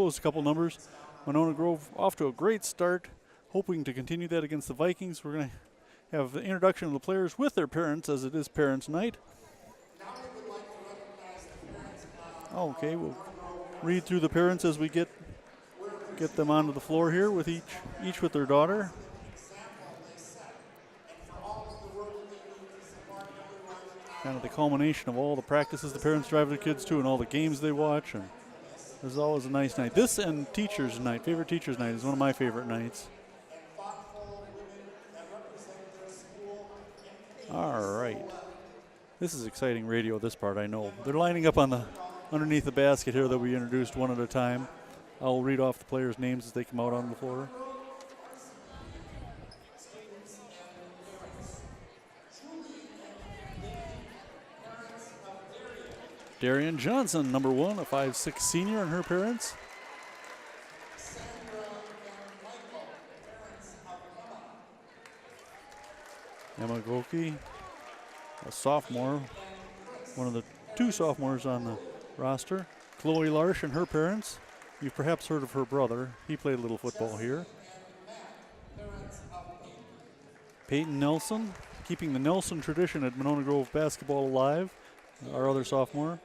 exposed a couple numbers. Monona Grove off to a great start, hoping to continue that against the Vikings. We're going to have the introduction of the players with their parents, as it is Parents' Night. Okay, we'll read through the parents as we get them onto the floor here with each with their daughter. Kind of the culmination of all the practices the parents drive their kids to and all the games they watch. And there's always a nice night. This and Teacher's Night, favorite Teacher's Night, is one of my favorite nights. All right. This is exciting radio, this part, I know. They're lining up underneath the basket here that we introduced one at a time. I'll read off the players' names as they come out on the floor. Darian Johnson, number 1, a 5'6" senior, and her parents. Emma Goki, a sophomore, one of the 2 sophomores on the roster. Chloe Larsh and her parents. You've perhaps heard of her brother. He played a little football here. Peyton Nelson, keeping the Nelson tradition at Monona Grove basketball alive. Our other sophomore.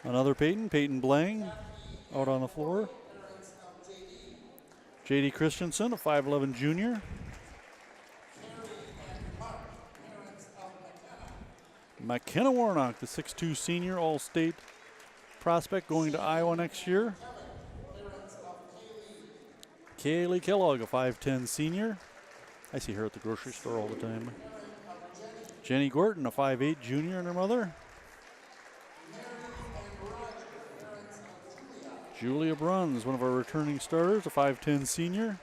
Another Peyton Blang, out on the floor. J.D. Christensen, a 5'11" junior. McKenna Warnock, the 6'2" senior, all-state prospect going to Iowa next year. Kaylee Kellogg, a 5'10" senior. I see her at the grocery store all the time. Jenny Gorton, a 5'8" junior, and her mother. Julia Bruns, one of our returning starters, a 5'10" senior.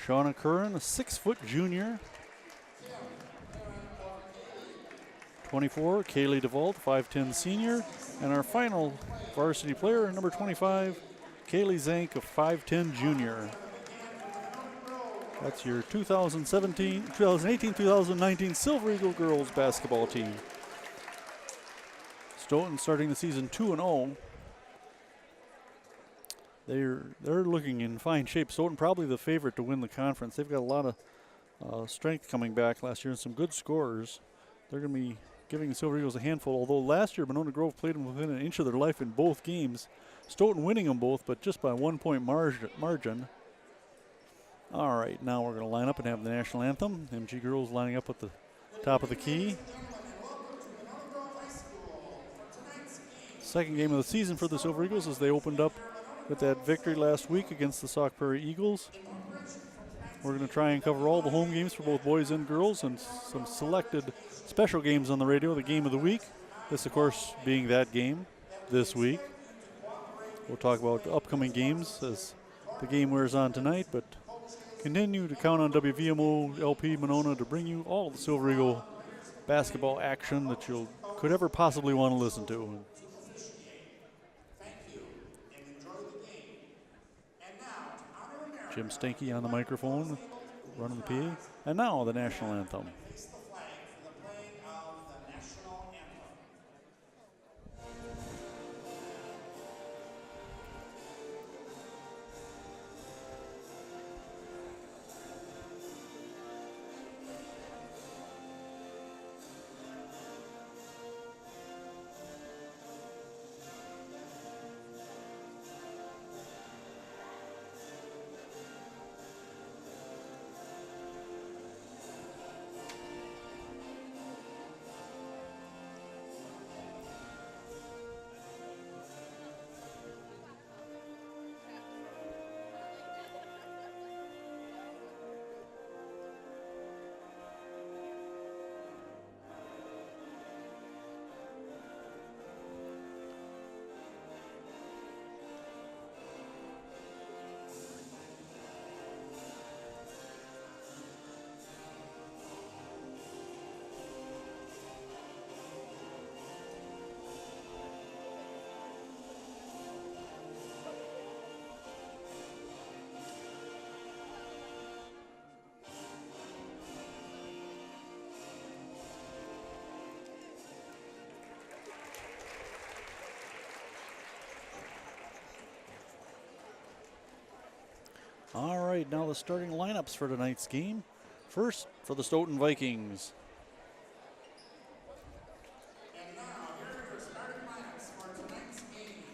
Shauna Curran, a 6' junior. 24, Kaylee DeVault, 5'10" senior. And our final varsity player, number 25, Kaylee Zank, a 5'10" junior. That's your 2018-2019 Silver Eagle girls basketball team. Stoughton starting the season 2-0. They're looking in fine shape. Stoughton probably the favorite to win the conference. They've got a lot of strength coming back last year and some good scorers. They're going to be giving the Silver Eagles a handful, although last year Monona Grove played them within an inch of their life in both games. Stoughton winning them both, but just by 1 point margin. All right, now we're going to line up and have the national anthem. MG girls lining up at the top of the key. Second game of the season for the Silver Eagles as they opened up with that victory last week against the Sauk Prairie Eagles. We're going to try and cover all the home games for both boys and girls and some selected special games on the radio, the game of the week. This, of course, being that game this week. We'll talk about the upcoming games as the game wears on tonight, but continue to count on WVMO LP Monona to bring you all the Silver Eagle basketball action that you could ever possibly want to listen to. Jim Stanky on the microphone, running the PA. And now the national anthem. All right, now the starting lineups for tonight's game. First, for the Stoughton Vikings. And now, here are your starting lineups for tonight's game.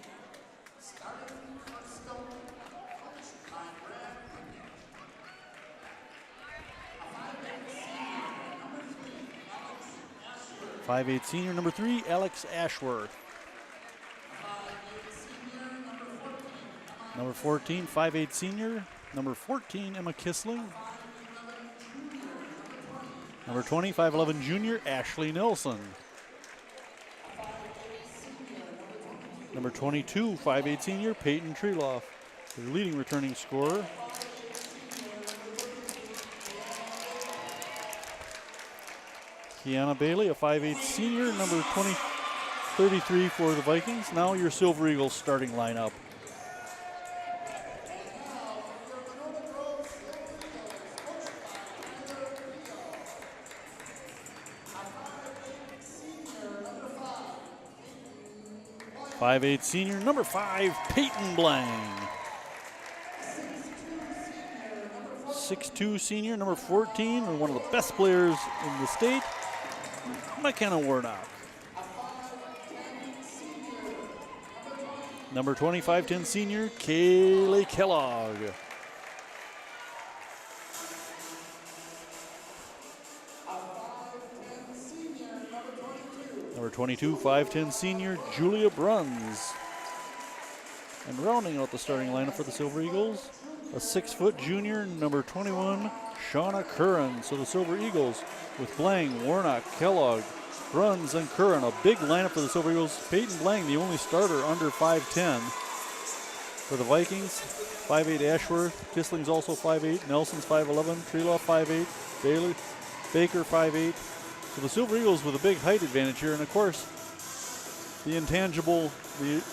Starting for Stoughton, coached by Brad Pickett. A 5'8" senior, number 3, Alex Ashworth. 5'8" senior, Number 14, 5'8" senior, number 14, Emma Kissling. Number 20, 5'11" junior, Ashley Nelson. Number 22, 5'8" senior, Peyton Treloff, the leading returning scorer. Kiana Bailey, a 5'8" senior, number 33 for the Vikings. Now your Silver Eagles starting lineup. .58" senior, number 5, Peyton Blang. 6'2" senior, number 14, and one of the best players in the state, McKenna Warnock. Number 20, 5'10" senior, Kaylee Kellogg. Number 22, 5'10" senior, Julia Bruns. And rounding out the starting lineup for the Silver Eagles, a 6-foot junior, number 21, Shauna Curran. So the Silver Eagles with Blang, Warnock, Kellogg, Bruns, and Curran. A big lineup for the Silver Eagles. Peyton Blang, the only starter under 5'10". For the Vikings, 5'8" Ashworth. Kissling's also 5'8". Nelson's 5'11". Treloff 5'8". Baker 5'8". So the Silver Eagles with a big height advantage here. And of course, the intangible, the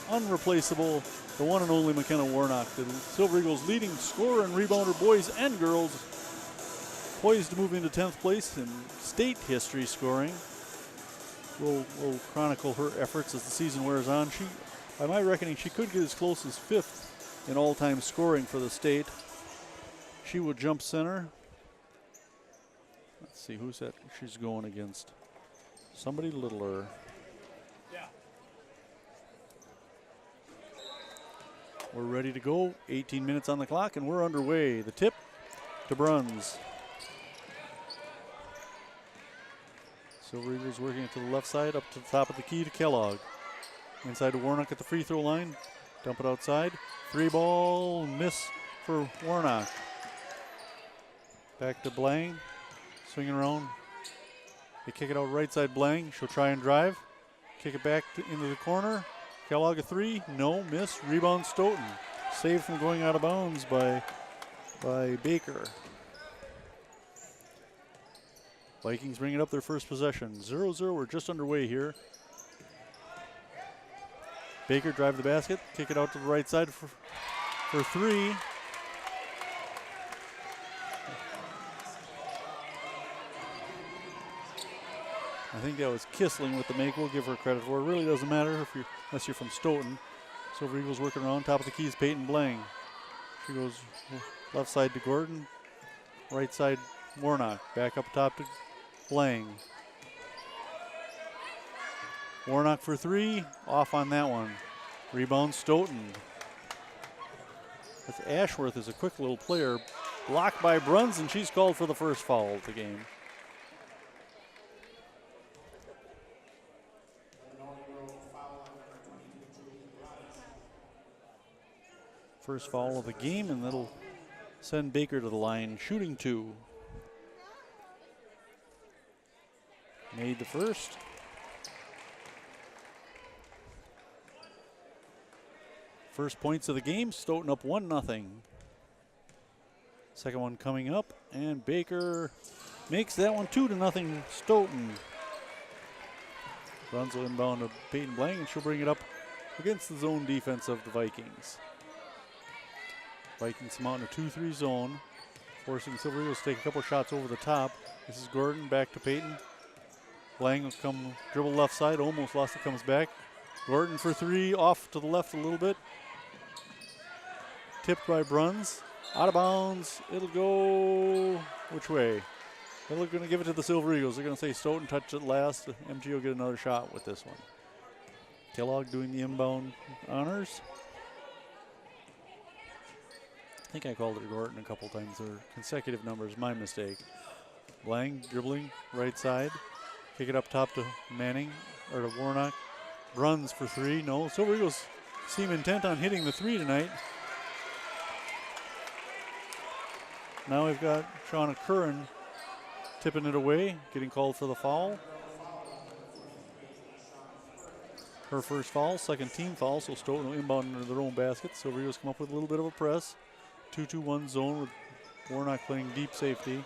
unreplaceable, the one and only McKenna Warnock, the Silver Eagles leading scorer and rebounder, boys and girls, poised to move into 10th place in state history scoring. We'll chronicle her efforts as the season wears on. She, by my reckoning, she could get as close as 5th in all-time scoring for the state. She will jump center. Let's see, who's that she's going against? Somebody littler. We're ready to go. 18 minutes on the clock, and we're underway. The tip to Bruns. Silver Eagles working to the left side, up to the top of the key to Kellogg. Inside to Warnock at the free throw line. Dump it outside. 3-ball miss for Warnock. Back to Blang. Swinging around. They kick it out right side Blang. She'll try and drive. Kick it back into the corner. Kellogg a 3, no, miss, rebound Stoughton. Saved from going out of bounds by Baker. Vikings bringing up their first possession. 0-0, we're just underway here. Baker drive the basket, kick it out to the right side for 3. I think that was Kissling with the make. We'll give her credit for it. Really doesn't matter unless you're from Stoughton. Silver Eagles working around. Top of the key is Peyton Blang. She goes left side to Gordon. Right side Warnock. Back up top to Blang. Warnock for 3. Off on that one. Rebound Stoughton. That's Ashworth is a quick little player. Blocked by Bruns, and she's called for the first foul of the game. First foul of the game, and that'll send Baker to the line, shooting 2. Made the first. First points of the game, Stoughton up 1-0. Second one coming up, and Baker makes that one 2-0 Stoughton. Runs will inbound to Peyton Blang, and she'll bring it up against the zone defense of the Vikings. Vikings come out in a 2-3 zone, forcing Silver Eagles to take a couple shots over the top. This is Gordon, back to Peyton. Blang will come, dribble left side, almost lost it, comes back. Gordon for 3, off to the left a little bit. Tipped by Bruns. Out of bounds. It'll go which way? They're going to give it to the Silver Eagles. They're going to say Stoughton touched it last. MG will get another shot with this one. Kellogg doing the inbound honors. I think I called it Gorton a couple times. They're consecutive numbers. My mistake. Lang dribbling right side. Kick it up top to Manning or to Warnock. Runs for three. No. Silver Eagles seem intent on hitting the three tonight. Now we've got Shauna Curran tipping it away, getting called for the foul. Her first foul, second team foul, so Stoughton will inbound into their own basket. Silver Eagles come up with a little bit of a press. 2-2-1 zone with Warnock playing deep safety.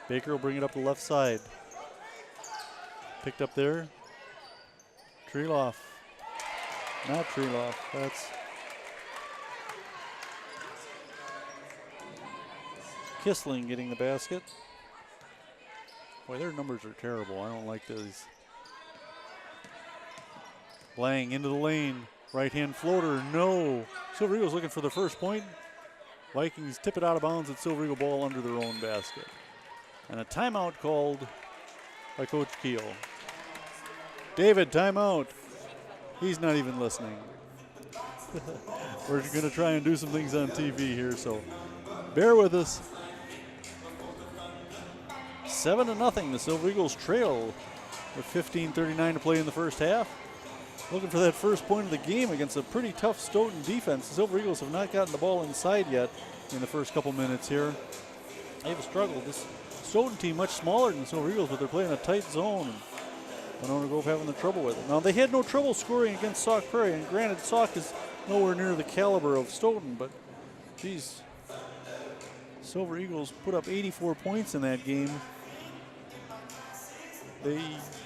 Baker will bring it up the left side. Picked up there. Treloff. Not Treloff, that's Kissling getting the basket. Boy, their numbers are terrible. I don't like these. Lang into the lane. Right-hand floater, no. Silver Eagles looking for the first point. Vikings tip it out of bounds at Silver Eagle ball under their own basket. And a timeout called by Coach Keel. David, timeout. He's not even listening. We're going to try and do some things on TV here, so bear with us. 7-0, the Silver Eagles trail with 15:39 to play in the first half. Looking for that first point of the game against a pretty tough Stoughton defense. The Silver Eagles have not gotten the ball inside yet in the first couple minutes here. They've struggled. This Stoughton team much smaller than the Silver Eagles, but they're playing a tight zone. Monona Grove having the trouble with it. Now, they had no trouble scoring against Sauk Prairie, and granted, Sauk is nowhere near the caliber of Stoughton, but geez, Silver Eagles put up 84 points in that game.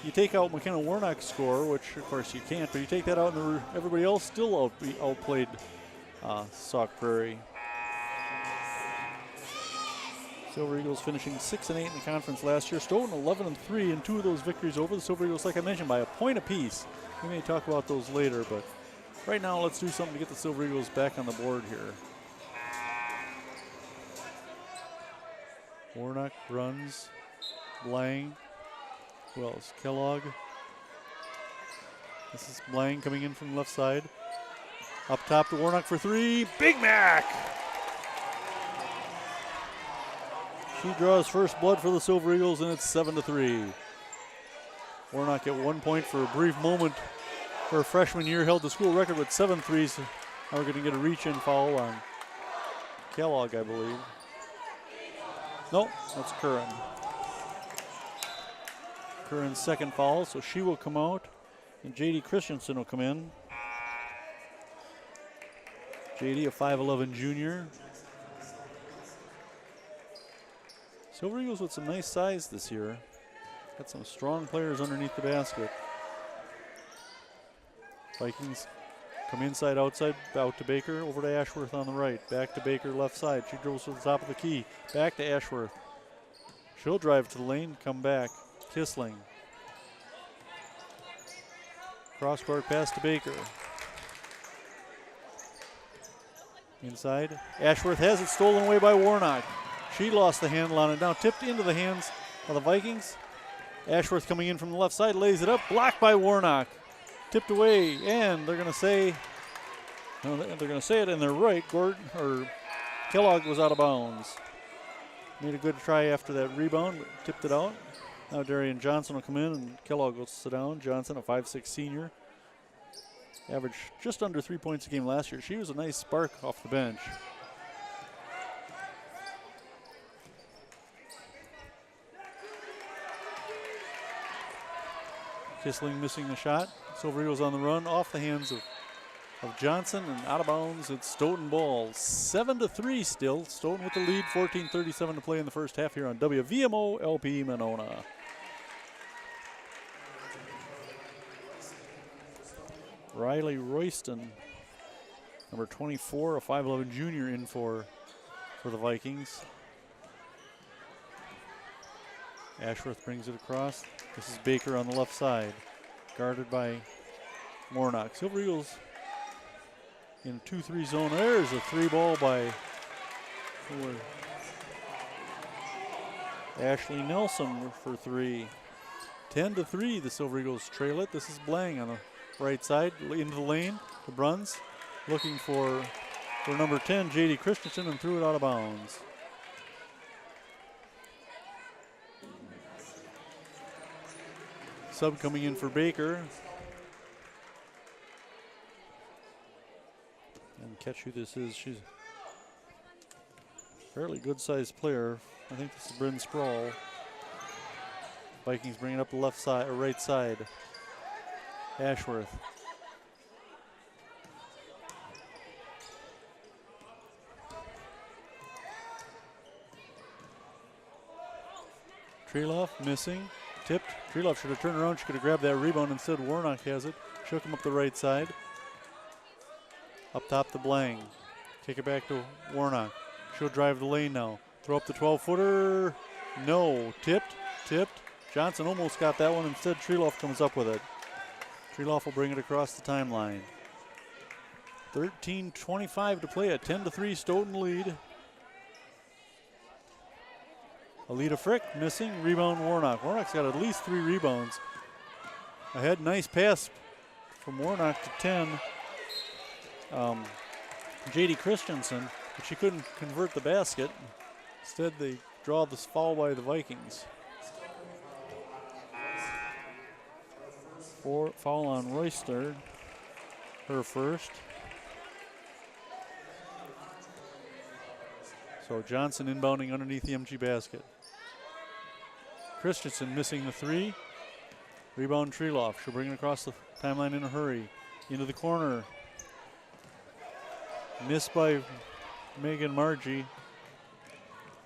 You take out McKenna Warnock's score, which of course you can't, but you take that out and everybody else still outplayed Sauk Prairie. Silver Eagles finishing 6-8 in the conference last year. Stoughton 11-3 in two of those victories over the Silver Eagles, like I mentioned, by a point apiece. We may talk about those later, but right now let's do something to get the Silver Eagles back on the board here. Warnock runs. Lang. Who else? Kellogg. This is Lang coming in from the left side. Up top to Warnock for three. Big Mac! She draws first blood for the Silver Eagles, and it's 7-3. Warnock at 1 point for a brief moment. Her freshman year held the school record with 7 threes. Now we're going to get a reach-in foul on Kellogg, I believe. Nope, that's Curran. Curran's second foul, so she will come out, and J.D. Christensen will come in. J.D., a 5'11 junior. Silver Eagles with some nice size this year. Got some strong players underneath the basket. Vikings come inside, outside, out to Baker, over to Ashworth on the right. Back to Baker, left side. She dribbles to the top of the key. Back to Ashworth. She'll drive to the lane, come back. Kissling. Cross-court pass to Baker. Inside. Ashworth has it stolen away by Warnock. She lost the handle on it. Now tipped into the hands of the Vikings. Ashworth coming in from the left side, lays it up. Blocked by Warnock. Tipped away, and they're going to say, no, they're going to say it, and they're right. Kellogg was out of bounds. Made a good try after that rebound, but tipped it out. Now Darian Johnson will come in, and Kellogg will sit down. Johnson, a 5'6 senior. Averaged just under 3 points a game last year. She was a nice spark off the bench. Kissling missing the shot. Silver Eagles on the run, off the hands of Johnson, and out of bounds. It's Stoughton ball. 7-3 still. Stoughton with the lead. 14:37 to play in the first half here on WVMO LP Monona. Riley Royston, number 24, a 5'11 junior, in for the Vikings. Ashworth brings it across. This is Baker on the left side, guarded by Warnock. Silver Eagles in 2-3 zone. There's a three ball by Ashley Nelson for 3. 10-3, the Silver Eagles trail it. This is Blang on the right side, into the lane. The Bruns looking for number 10, J.D. Christensen, and threw it out of bounds. Sub coming in for Baker. And catch who this is. She's a fairly good-sized player. I think this is Bryn Sproul. Vikings bring it up the left side or right side. Ashworth. Treloff missing. Tipped. Treloff should have turned around. She could have grabbed that rebound. Instead, Warnock has it. Shook him up the right side. Up top to Blang. Kick it back to Warnock. She'll drive the lane now. Throw up the 12-footer. No. Tipped. Johnson almost got that one. Instead, Treloff comes up with it. Treloff will bring it across the timeline. 13:25 to play. A 10-3 Stoughton lead. Alita Frick missing. Rebound Warnock. Warnock's got at least 3 rebounds. Ahead, nice pass from Warnock to 10. J.D. Christensen, but she couldn't convert the basket. Instead, they draw this foul by the Vikings. Foul on Royster, her first. So Johnson inbounding underneath the MG basket. Christensen missing the 3. Rebound Treloff. She'll bring it across the timeline in a hurry. Into the corner. Missed by Megan Margie.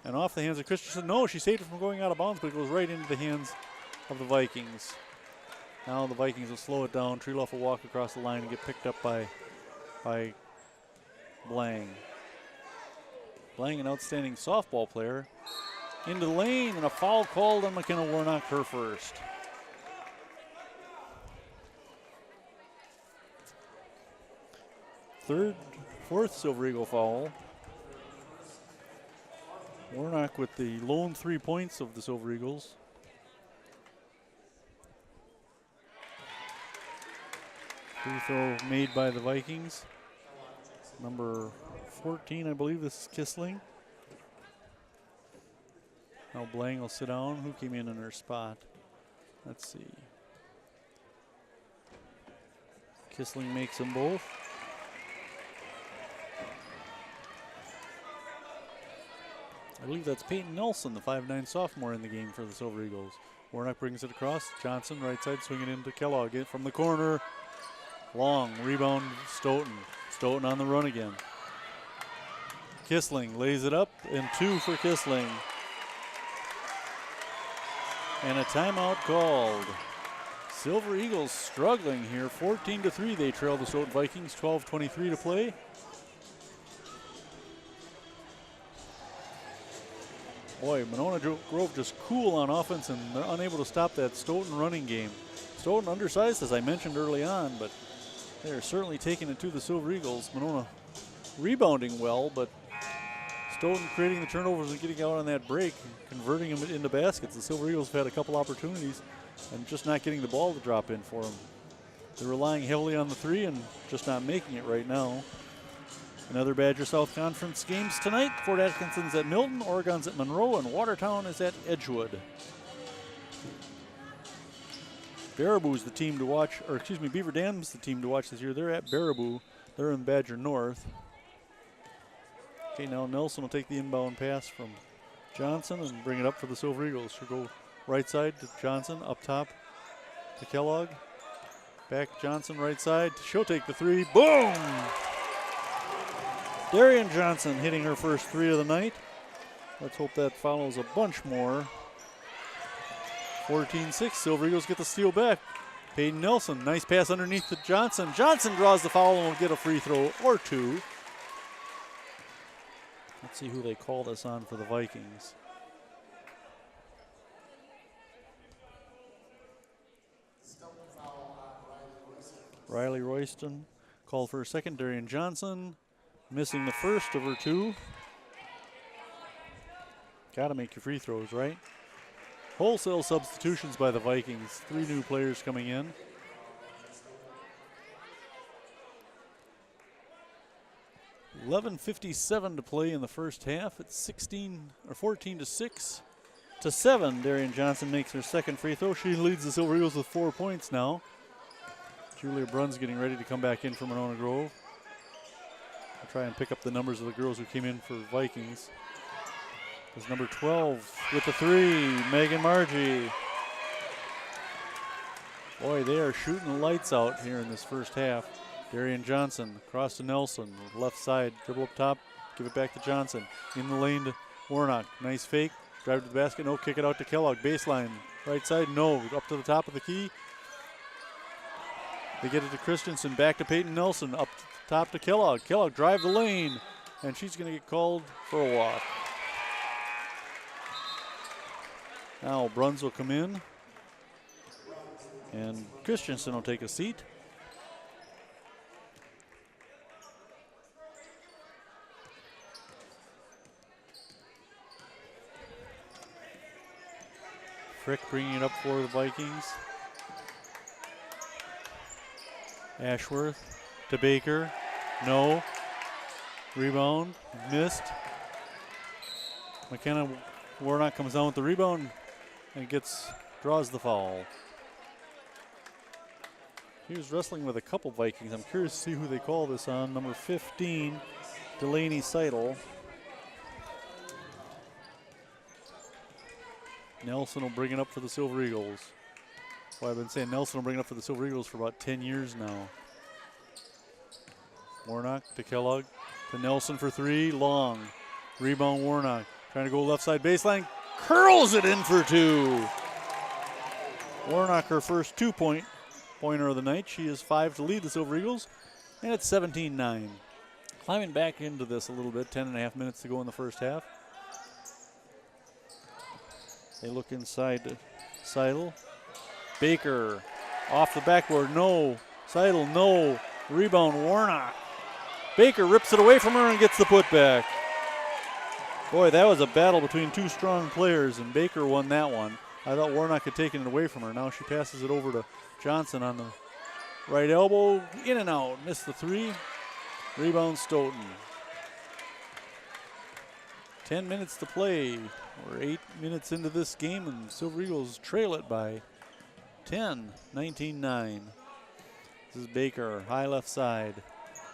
And off the hands of Christensen. No, she saved it from going out of bounds, but it goes right into the hands of the Vikings. Now the Vikings will slow it down. Treloff will walk across the line and get picked up by Blang. Blang, an outstanding softball player. Into the lane, and a foul called on McKenna Warnock, her first. Fourth Silver Eagle foul. Warnock with the lone 3 points of the Silver Eagles. Free throw made by the Vikings. Number 14, I believe this is Kissling. Now Blang will sit down. Who came in her spot? Let's see. Kissling makes them both. I believe that's Peyton Nelson, the 5'9" sophomore in the game for the Silver Eagles. Warnock brings it across. Johnson, right side, swinging into Kellogg. In from the corner. Long rebound, Stoughton. Stoughton on the run again. Kissling lays it up, and 2 for Kissling. And a timeout called. Silver Eagles struggling here. 14-3, they trail the Stoughton Vikings. 12:23 to play. Boy, Monona Grove just cool on offense and they're unable to stop that Stoughton running game. Stoughton undersized, as I mentioned early on, but they are certainly taking it to the Silver Eagles. Monona rebounding well, but Stoughton creating the turnovers and getting out on that break, converting them into baskets. The Silver Eagles have had a couple opportunities and just not getting the ball to drop in for them. They're relying heavily on the 3 and just not making it right now. Another Badger South Conference games tonight. Fort Atkinson's at Milton, Oregon's at Monroe, and Watertown is at Edgewood. Baraboo's the team to watch, or excuse me, Beaver Dam's the team to watch this year. They're at Baraboo. They're in Badger North. Okay, now Nelson will take the inbound pass from Johnson and bring it up for the Silver Eagles. She'll go right side to Johnson, up top to Kellogg. Back Johnson, right side. She'll take the 3. Boom! Darian Johnson hitting her first 3 of the night. Let's hope that follows a bunch more. 14-6, Silver Eagles get the steal back. Peyton Nelson, nice pass underneath to Johnson. Johnson draws the foul and will get a free throw or 2. Let's see who they call this on for the Vikings. Riley Royston called for a second. Darian Johnson missing the first of her 2. Got to make your free throws, right? Wholesale substitutions by the Vikings. 3 new players coming in. $11:57 to play in the first half. It's 14-6 to 7. Darian Johnson makes her second free throw. She leads the Silver Eagles with 4 points now. Julia Bruns getting ready to come back in for Monona Grove. I'll try and pick up the numbers of the girls who came in for Vikings. There's number 12 with the 3, Megan Margie. Boy, they are shooting the lights out here in this first half. Darian Johnson across to Nelson, left side, dribble up top, give it back to Johnson. In the lane to Warnock, nice fake, drive to the basket, no, kick it out to Kellogg. Baseline, right side, no, up to the top of the key. They get it to Christensen, back to Peyton Nelson, up to the top to Kellogg. Kellogg drive the lane, and she's going to get called for a walk. Now Bruns will come in, and Christensen will take a seat. Frick bringing it up for the Vikings. Ashworth to Baker, no. Rebound, missed. McKenna Warnock comes down with the rebound and draws the foul. He was wrestling with a couple Vikings. I'm curious to see who they call this on. Number 15, Delaney Seidel. Nelson will bring it up for the Silver Eagles. Well, I've been saying Nelson will bring it up for the Silver Eagles for about 10 years now. Warnock to Kellogg, to Nelson for 3, long. Rebound Warnock, trying to go left side baseline, curls it in for 2. Warnock, her first 2-pointer of the night. She is 5 to lead the Silver Eagles, and it's 17-9. Climbing back into this a little bit, 10.5 minutes to go in the first half. They look inside to Seidel. Baker off the backboard, no. Seidel, no. Rebound, Warnock. Baker rips it away from her and gets the putback. Boy, that was a battle between 2 strong players, and Baker won that one. I thought Warnock had taken it away from her. Now she passes it over to Johnson on the right elbow. In and out, missed the 3. Rebound Stoughton. 10 minutes to play. We're 8 minutes into this game, and Silver Eagles trail it by 10, 19-9. This is Baker, high left side,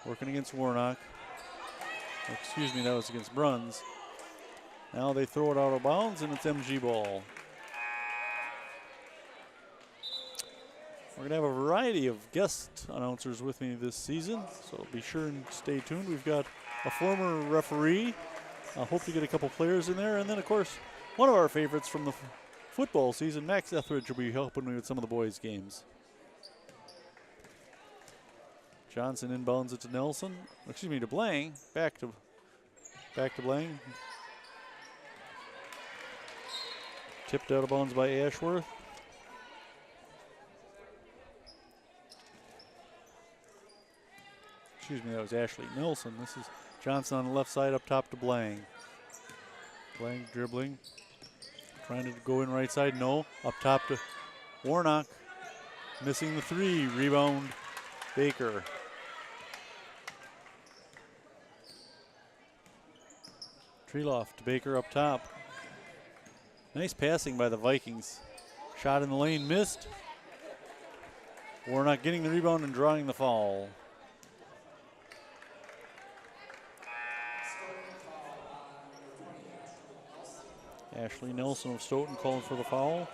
working against Warnock. Excuse me, that was against Bruns. Now they throw it out of bounds, and it's MG ball. We're going to have a variety of guest announcers with me this season, so be sure and stay tuned. We've got a former referee. I hope to get a couple players in there. And then, of course, one of our favorites from the football season, Max Etheridge, will be helping me with some of the boys' games. Johnson inbounds it to Nelson. Excuse me, to Blang. Back to Blang. Tipped out of bounds by Ashworth. Excuse me, that was Ashley Nelson. This is Johnson on the left side, up top to Blang. Blang dribbling. Trying to go in right side, no. Up top to Warnock. Missing the 3. Rebound, Baker. Treeloft to Baker up top. Nice passing by the Vikings. Shot in the lane, missed. Warnock getting the rebound and drawing the foul. Ashley Nelson of Stoughton called for the foul.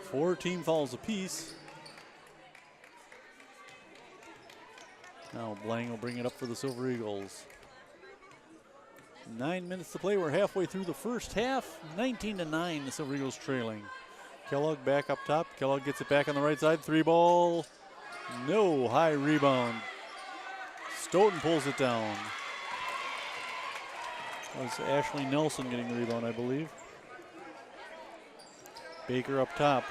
4 team fouls apiece. Now Blang will bring it up for the Silver Eagles. 9 minutes to play. We're halfway through the first half. 19-9, the Silver Eagles trailing. Kellogg back up top. Kellogg gets it back on the right side. 3 ball. No, high rebound. Stoughton pulls it down. That was Ashley Nelson getting the rebound, I believe. Baker up top.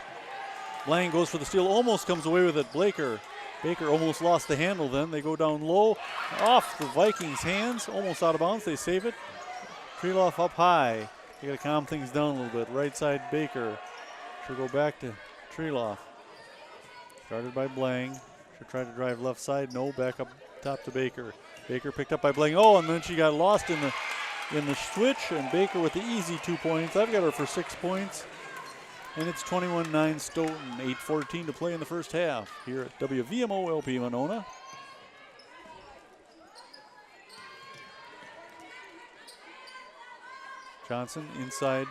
Blang goes for the steal, almost comes away with it. Baker almost lost the handle then. They go down low, off the Vikings' hands, almost out of bounds. They save it. Treeloff up high. You got to calm things down a little bit. Right side, Baker. She'll go back to Treeloff. Started by Blang. She'll try to drive left side. No, back up top to Baker. Baker picked up by Blang. Oh, and then she got lost in the switch, and Baker with the easy 2 points. I've got her for 6 points. And it's 21-9 Stoughton. 8:14 to play in the first half here at WVMO LP Monona. Johnson inside.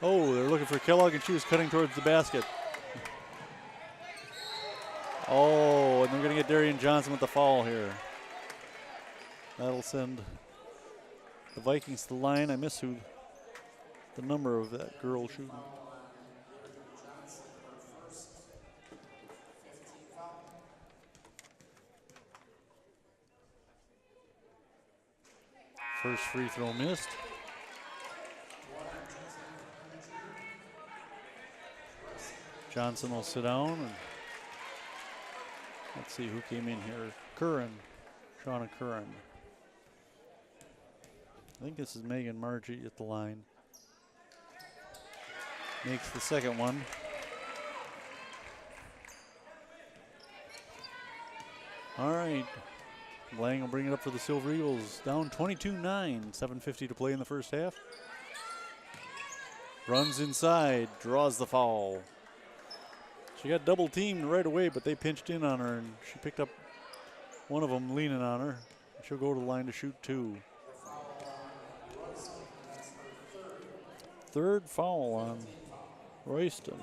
Oh, they're looking for Kellogg, and she was cutting towards the basket. Oh, and they're going to get Darian Johnson with the foul here. That'll send the Vikings to the line. I miss who the number of that girl shooting. First free throw missed. Johnson will sit down, and let's see who came in here. Curran, Shauna Curran. I think this is Megan Margie at the line. Makes the second one. All right. Lang will bring it up for the Silver Eagles. Down 22-9, 7:50 to play in the first half. Runs inside, draws the foul. She got double teamed right away, but they pinched in on her, and she picked up one of them leaning on her. She'll go to the line to shoot 2. Third foul on Royston.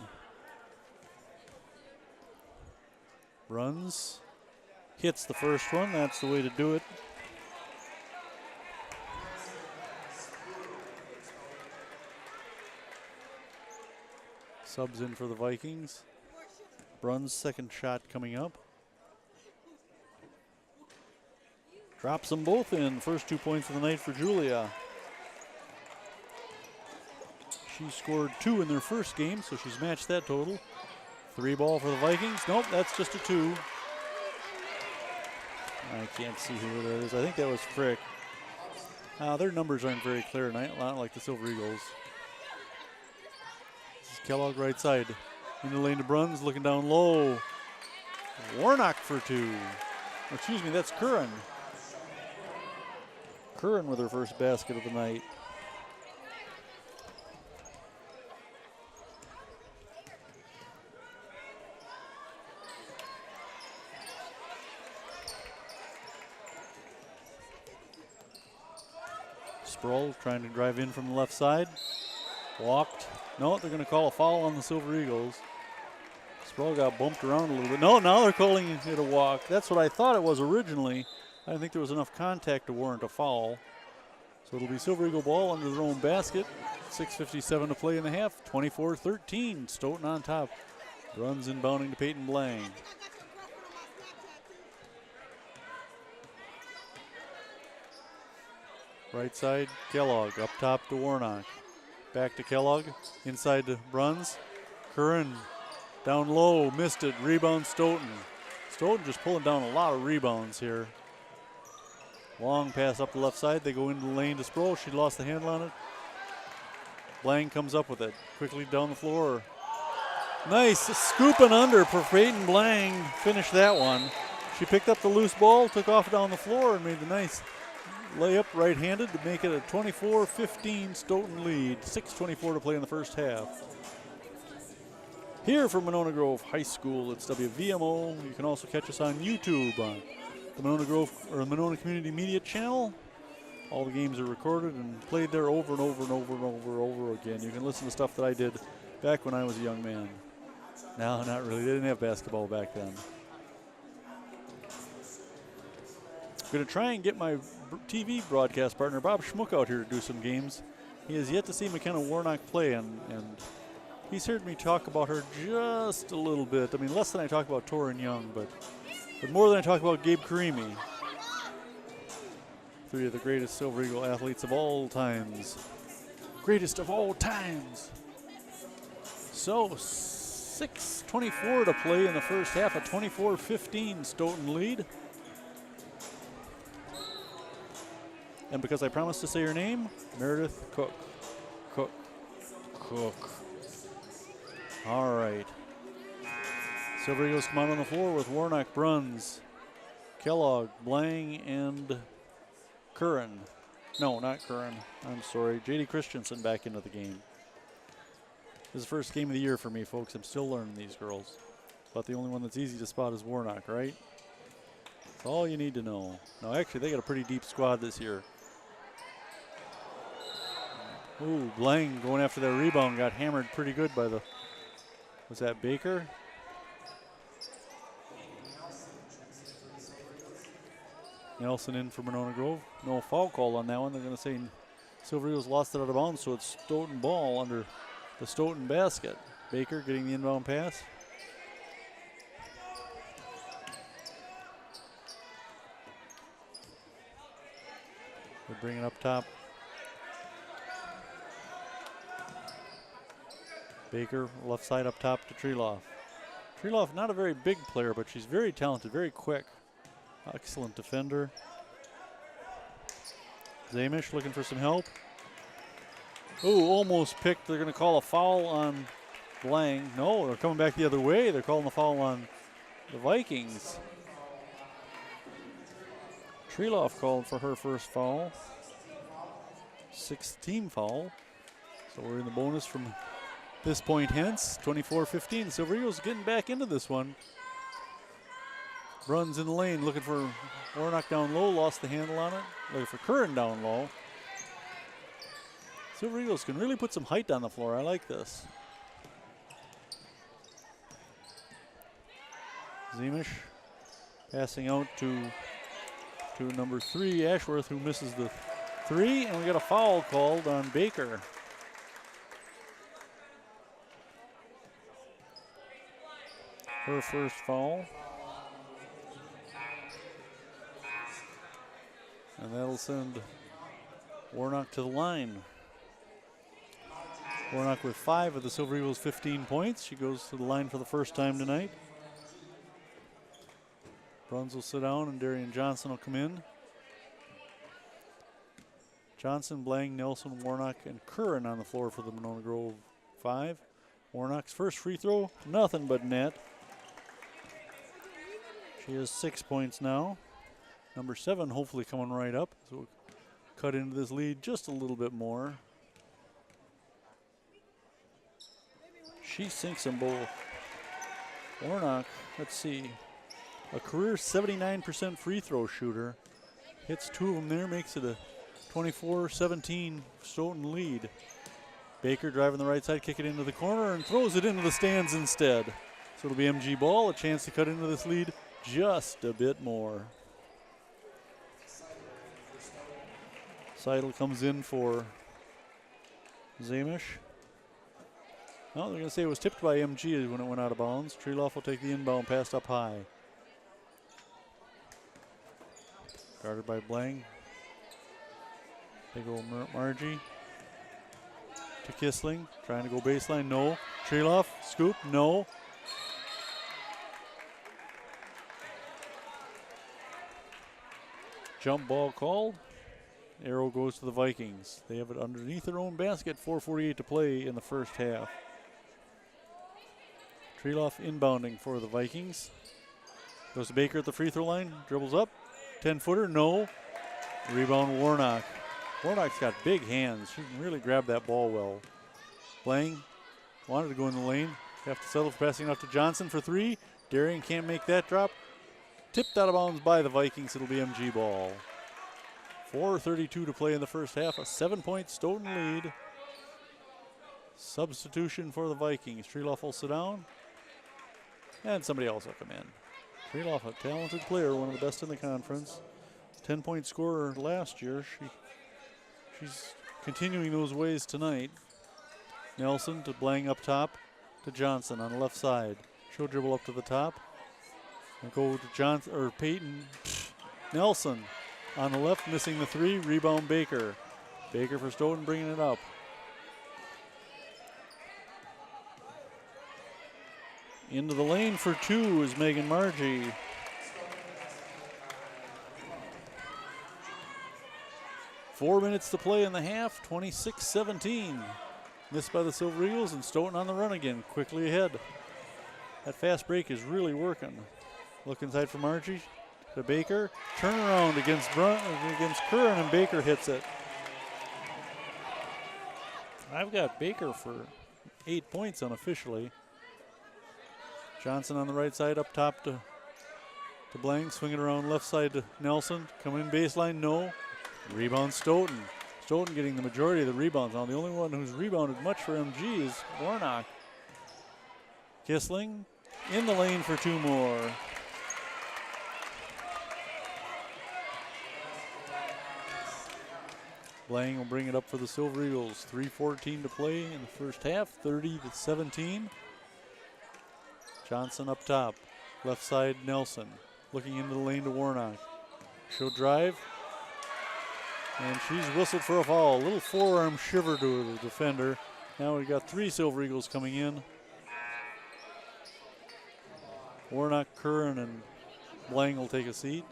Runs, hits the first one. That's the way to do it. Subs in for the Vikings. Brunn's second shot coming up. Drops them both in. First 2 points of the night for Julia. She scored 2 in their first game, so she's matched that total. 3 ball for the Vikings. Nope, that's just a 2. I can't see who that is. I think that was Frick. Their numbers aren't very clear tonight, not like the Silver Eagles. This is Kellogg right side. In the lane to Bruns, looking down low. Warnock for 2. Excuse me, that's Curran. Curran with her first basket of the night. Sproul trying to drive in from the left side. Walked. No, they're going to call a foul on the Silver Eagles. Sproul got bumped around a little bit. No, now they're calling it a walk. That's what I thought it was originally. I didn't think there was enough contact to warrant a foul. So it'll be Silver Eagle ball under their own basket. 6:57 to play in the half. 24-13. Stoughton on top. Runs inbounding to Peyton Blang. Right side, Kellogg. Up top to Warnock. Back to Kellogg. Inside to Bruns. Curran down low. Missed it. Rebound Stoughton. Stoughton just pulling down a lot of rebounds here. Long pass up the left side. They go into the lane to Sproul. She lost the handle on it. Blang comes up with it. Quickly down the floor. Nice scooping under for Peyton Blang. Finished that one. She picked up the loose ball, took off down the floor, and made the nice layup right-handed to make it a 24-15 Stoughton lead. 6:24 to play in the first half. Here from Monona Grove High School, it's WVMO. You can also catch us on YouTube on the Monona Grove or Monona Community Media channel. All the games are recorded and played there over and over and over and over again. You can listen to stuff that I did back when I was a young man. No, not really. They didn't have basketball back then. I'm going to try and get my TV broadcast partner, Bob Schmuck, out here to do some games. He has yet to see McKenna Warnock play, and he's heard me talk about her just a little bit. I mean, less than I talk about Torin Young, but more than I talk about Gabe Karimi. 3 of the greatest Silver Eagle athletes of all times. Greatest of all times. So, 6:24 to play in the first half, a 24-15 Stoughton lead. And because I promised to say her name, Meredith Cook. Cook. All right. Silver Eagles come out on the floor with Warnock, Bruns, Kellogg, Blang, and Curran. No, not Curran. I'm sorry. J.D. Christensen back into the game. This is the first game of the year for me, folks. I'm still learning these girls. But the only one that's easy to spot is Warnock, right? That's all you need to know. Now, actually, they got a pretty deep squad this year. Ooh, Blang going after that rebound. Got hammered pretty good by the... Was that Baker? Nelson in for Monona Grove. No foul call on that one. They're going to say Silver Eagles lost it out of bounds, so it's Stoughton ball under the Stoughton basket. Baker getting the inbound pass. They bring it up top. Baker, left side up top to Treloff. Treloff, not a very big player, but she's very talented, very quick. Excellent defender. Zamish looking for some help. Ooh, almost picked. They're going to call a foul on Blang. No, they're coming back the other way. They're calling the foul on the Vikings. Treloff called for her first foul. 6th team foul. So we're in the bonus from this point hence. 24-15. Silver Eagles getting back into this one. Runs in the lane, looking for Warnock down low, lost the handle on it. Looking for Curran down low. Silver Eagles can really put some height on the floor. I like this. Zemish passing out to number 3, Ashworth, who misses the 3, and we got a foul called on Baker. Her first foul. And that'll send Warnock to the line. Warnock with 5 of the Silver Eagles' 15 points. She goes to the line for the first time tonight. Bruns will sit down and Darian Johnson will come in. Johnson, Blang, Nelson, Warnock, and Curran on the floor for the Monona Grove 5. Warnock's first free throw, nothing but net. She has 6 points now. Number 7 hopefully coming right up. So we'll cut into this lead just a little bit more. She sinks them both. Warnock, let's see, a career 79% free throw shooter. Hits 2 of them there, makes it a 24-17 Stoughton lead. Baker driving the right side, kick it into the corner and throws it into the stands instead. So it'll be MG ball, a chance to cut into this lead just a bit more. Seidel comes in for Zamish. No, they're going to say it was tipped by MG when it went out of bounds. Treloff will take the inbound pass up high. Guarded by Blang. They go Margie to Kissling. Trying to go baseline, no. Treloff, scoop, no. Jump ball called. Arrow goes to the Vikings. They have it underneath their own basket. 4:48 to play in the first half. Treloff inbounding for the Vikings. Goes to Baker at the free throw line. Dribbles up. 10-footer, no. Rebound Warnock. Warnock's got big hands. She can really grab that ball well. Blang wanted to go in the lane. Have to settle for passing out to Johnson for 3. Darian can't make that drop. Tipped out of bounds by the Vikings. It'll be MG ball. 4:32 to play in the first half. A 7-point Stoughton lead. Substitution for the Vikings. Treloff will sit down. And somebody else will come in. Treloff, a talented player, one of the best in the conference. 10-point scorer last year. She's continuing those ways tonight. Nelson to Blang up top to Johnson on the left side. She'll dribble up to the top. And go to Johnson or Peyton. Nelson on the left, missing the 3. Rebound Baker. Baker for Stoughton bringing it up. Into the lane for 2 is Megan Margie. 4 minutes to play in the half, 26-17. Missed by the Silver Eagles, and Stoughton on the run again, quickly ahead. That fast break is really working. Look inside for Margie to Baker. Turnaround against Curran, and Baker hits it. I've got Baker for 8 points unofficially. Johnson on the right side, up top to Blank, swing it around left side to Nelson. Coming in baseline, no. Rebound Stoughton. Stoughton getting the majority of the rebounds. Now the only one who's rebounded much for MG is Warnock. Kissling in the lane for 2 more. Blank will bring it up for the Silver Eagles. 3:14 to play in the first half, 30-17. Johnson up top, left side Nelson. Looking into the lane to Warnock. She'll drive, and she's whistled for a foul. A little forearm shiver to the defender. Now we've got 3 Silver Eagles coming in. Warnock, Curran, and Blank will take a seat.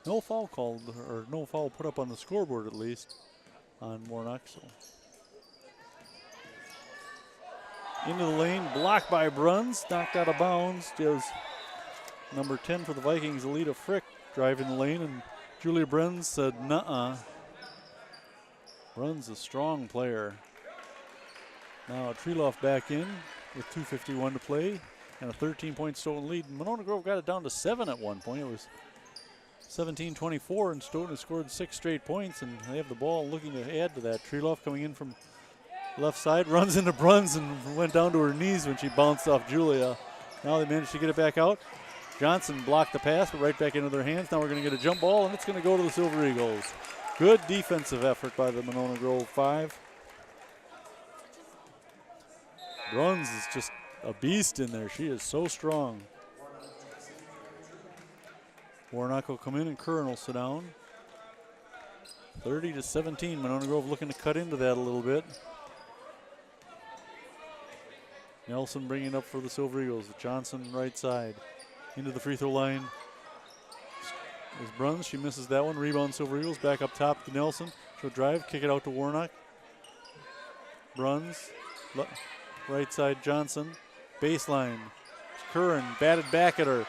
No foul called, or no foul put up on the scoreboard at least on Warnock. So into the lane, blocked by Bruns, knocked out of bounds. Does number 10 for the Vikings, Alita Frick, driving the lane, and Julia Bruns said, nuh-uh. Bruns a strong player. Now Treloff back in with 2:51 to play and a 13-point Stoughton lead. Monona Grove got it down to 7 at one point. It was 17-24, and Stoughton has scored 6 straight points, and they have the ball looking to add to that. Treloff coming in from left side, runs into Bruns and went down to her knees when she bounced off Julia. Now they managed to get it back out. Johnson blocked the pass, but right back into their hands. Now we're going to get a jump ball, and it's going to go to the Silver Eagles. Good defensive effort by the Monona Grove 5. Bruns is just a beast in there. She is so strong. Warnock will come in, and Curran will sit down. 30-17. Monona Grove looking to cut into that a little bit. Nelson bringing it up for the Silver Eagles. Johnson right side. Into the free throw line is Bruns. She misses that one. Rebound Silver Eagles. Back up top to Nelson. She'll drive, kick it out to Warnock. Bruns. Right side Johnson. Baseline. Curran batted back at her.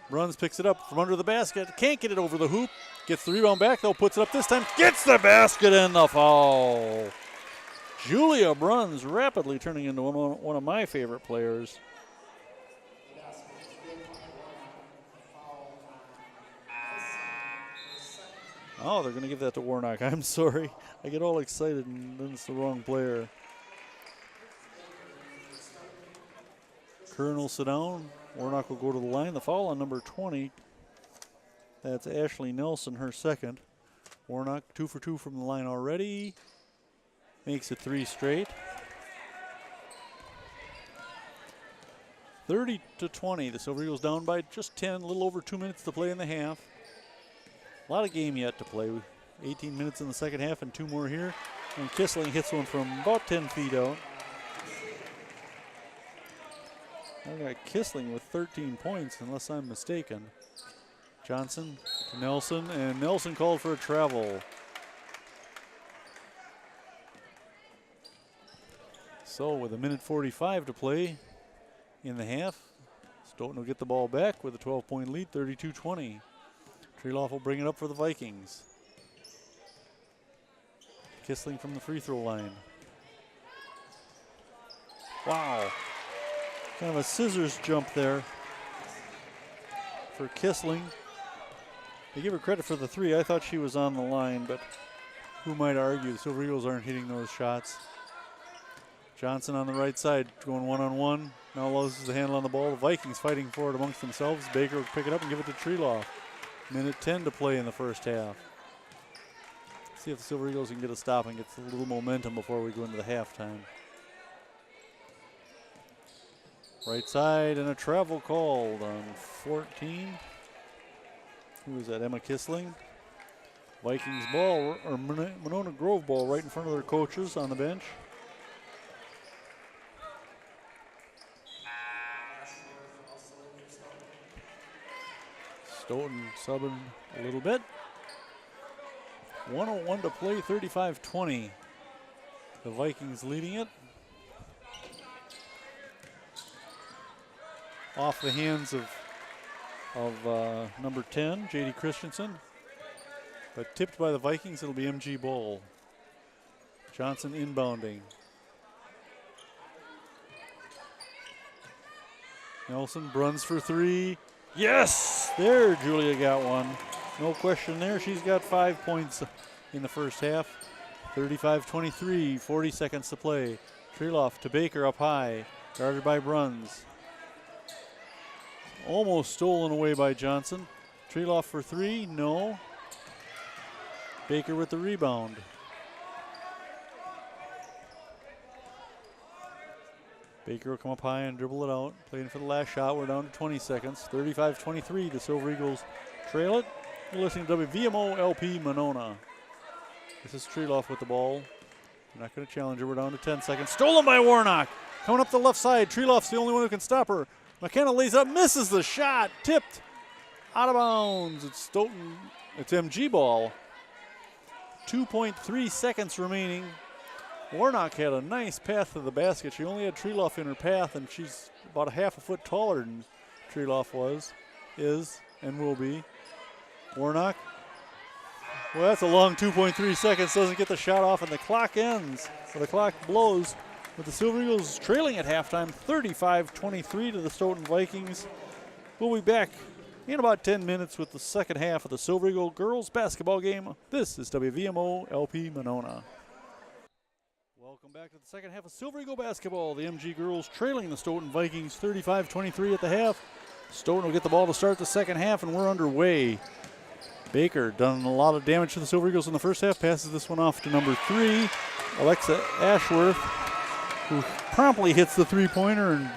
Bruns picks it up from under the basket. Can't get it over the hoop. Gets the rebound back though. Puts it up this time. Gets the basket and the foul. Julia Bruns rapidly turning into one of my favorite players. Oh, they're going to give that to Warnock. I'm sorry. I get all excited and then it's the wrong player. Curran will sit down. Warnock will go to the line. The foul on number 20. That's Ashley Nelson, her second. Warnock 2 for 2 from the line already. Makes it 3 straight. 30-20. The Silver Eagles down by just 10. A little over 2 minutes to play in the half. A lot of game yet to play. 18 minutes in the second half and 2 more here. And Kissling hits one from about 10 feet out. I got Kissling with 13 points, unless I'm mistaken. Johnson to Nelson, and Nelson called for a travel. So with 1:45 to play in the half, Stoughton will get the ball back with a 12-point lead, 32-20. Treloff will bring it up for the Vikings. Kissling from the free throw line. Wow. Kind of a scissors jump there for Kissling. They give her credit for the 3. I thought she was on the line, but who might argue? The Silver Eagles aren't hitting those shots. Johnson on the right side going one-on-one. Now loses the handle on the ball. The Vikings fighting for it amongst themselves. Baker will pick it up and give it to Treloff. 1:10 to play in the first half. See if the Silver Eagles can get a stop and get a little momentum before we go into the halftime. Right side and a travel called on 14. Who is that? Emma Kissling. Vikings ball, or Monona Grove ball right in front of their coaches on the bench. Stoughton subbing a little bit. 1:01 to play, 35-20. The Vikings leading it. Off the hands of number 10, J.D. Christensen. But tipped by the Vikings, it'll be MG ball. Johnson inbounding. Nelson, Bruns for three. Yes! There, Julia got one. No question there. She's got 5 points in the first half. 35-23, 40 seconds to play. Treloff to Baker up high, guarded by Bruns. Almost stolen away by Johnson. Treloff for three, no. Baker with the rebound. Baker will come up high and dribble it out. Playing for the last shot. We're down to 20 seconds. 35-23, the Silver Eagles trail it. You're listening to WVMO LP Monona. This is Treloff with the ball. We're not going to challenge her. We're down to 10 seconds. Stolen by Warnock. Coming up the left side. Treloff's the only one who can stop her. McKenna lays up, misses the shot. Tipped out of bounds. It's Stoughton. It's MG ball. 2.3 seconds remaining. Warnock had a nice path to the basket. She only had Treloff in her path, and she's about a half a foot taller than Treloff is, and will be. Warnock. Well, that's a long 2.3 seconds. Doesn't get the shot off, and the clock ends. So the clock blows with the Silver Eagles trailing at halftime, 35-23 to the Stoughton Vikings. We'll be back in about 10 minutes with the second half of the Silver Eagle girls basketball game. This is WVMO LP Monona. Welcome back to the second half of Silver Eagle basketball. The MG girls trailing the Stoughton Vikings 35-23 at the half. Stoughton will get the ball to start the second half, and we're underway. Baker done a lot of damage to the Silver Eagles in the first half. Passes this one off to number 3, Alexa Ashworth, who promptly hits the three-pointer and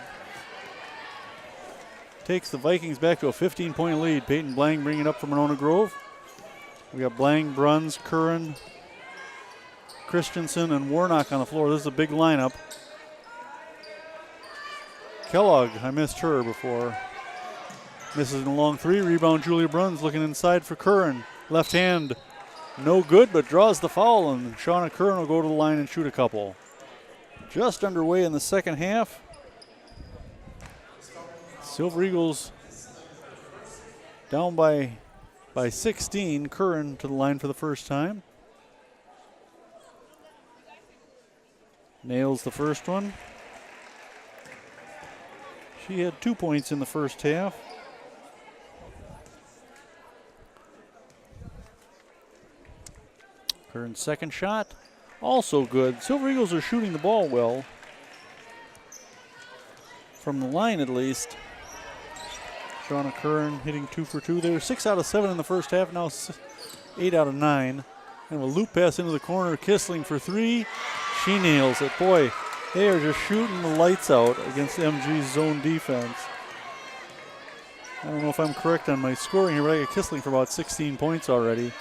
takes the Vikings back to a 15-point lead. Peyton Blang bringing it up from Monona Grove. We got Blang, Bruns, Curran, Christensen, and Warnock on the floor. This is a big lineup. Kellogg, I missed her before. Misses in a long three. Rebound, Julia Bruns looking inside for Curran. Left hand, no good, but draws the foul, and Shauna Curran will go to the line and shoot a couple. Just underway in the second half. Silver Eagles down by 16. Curran to the line for the first time. Nails the first one. She had 2 points in the first half. Curran's second shot, also good. Silver Eagles are shooting the ball well. From the line, at least. Shauna Curran hitting 2 for 2. They were 6 out of 7 in the first half, now 8 out of 9. And a loop pass into the corner. Kissling for 3. She nails it. Boy, they are just shooting the lights out against MG's zone defense. I don't know if I'm correct on my scoring here, but I got Kissling for about 16 points already.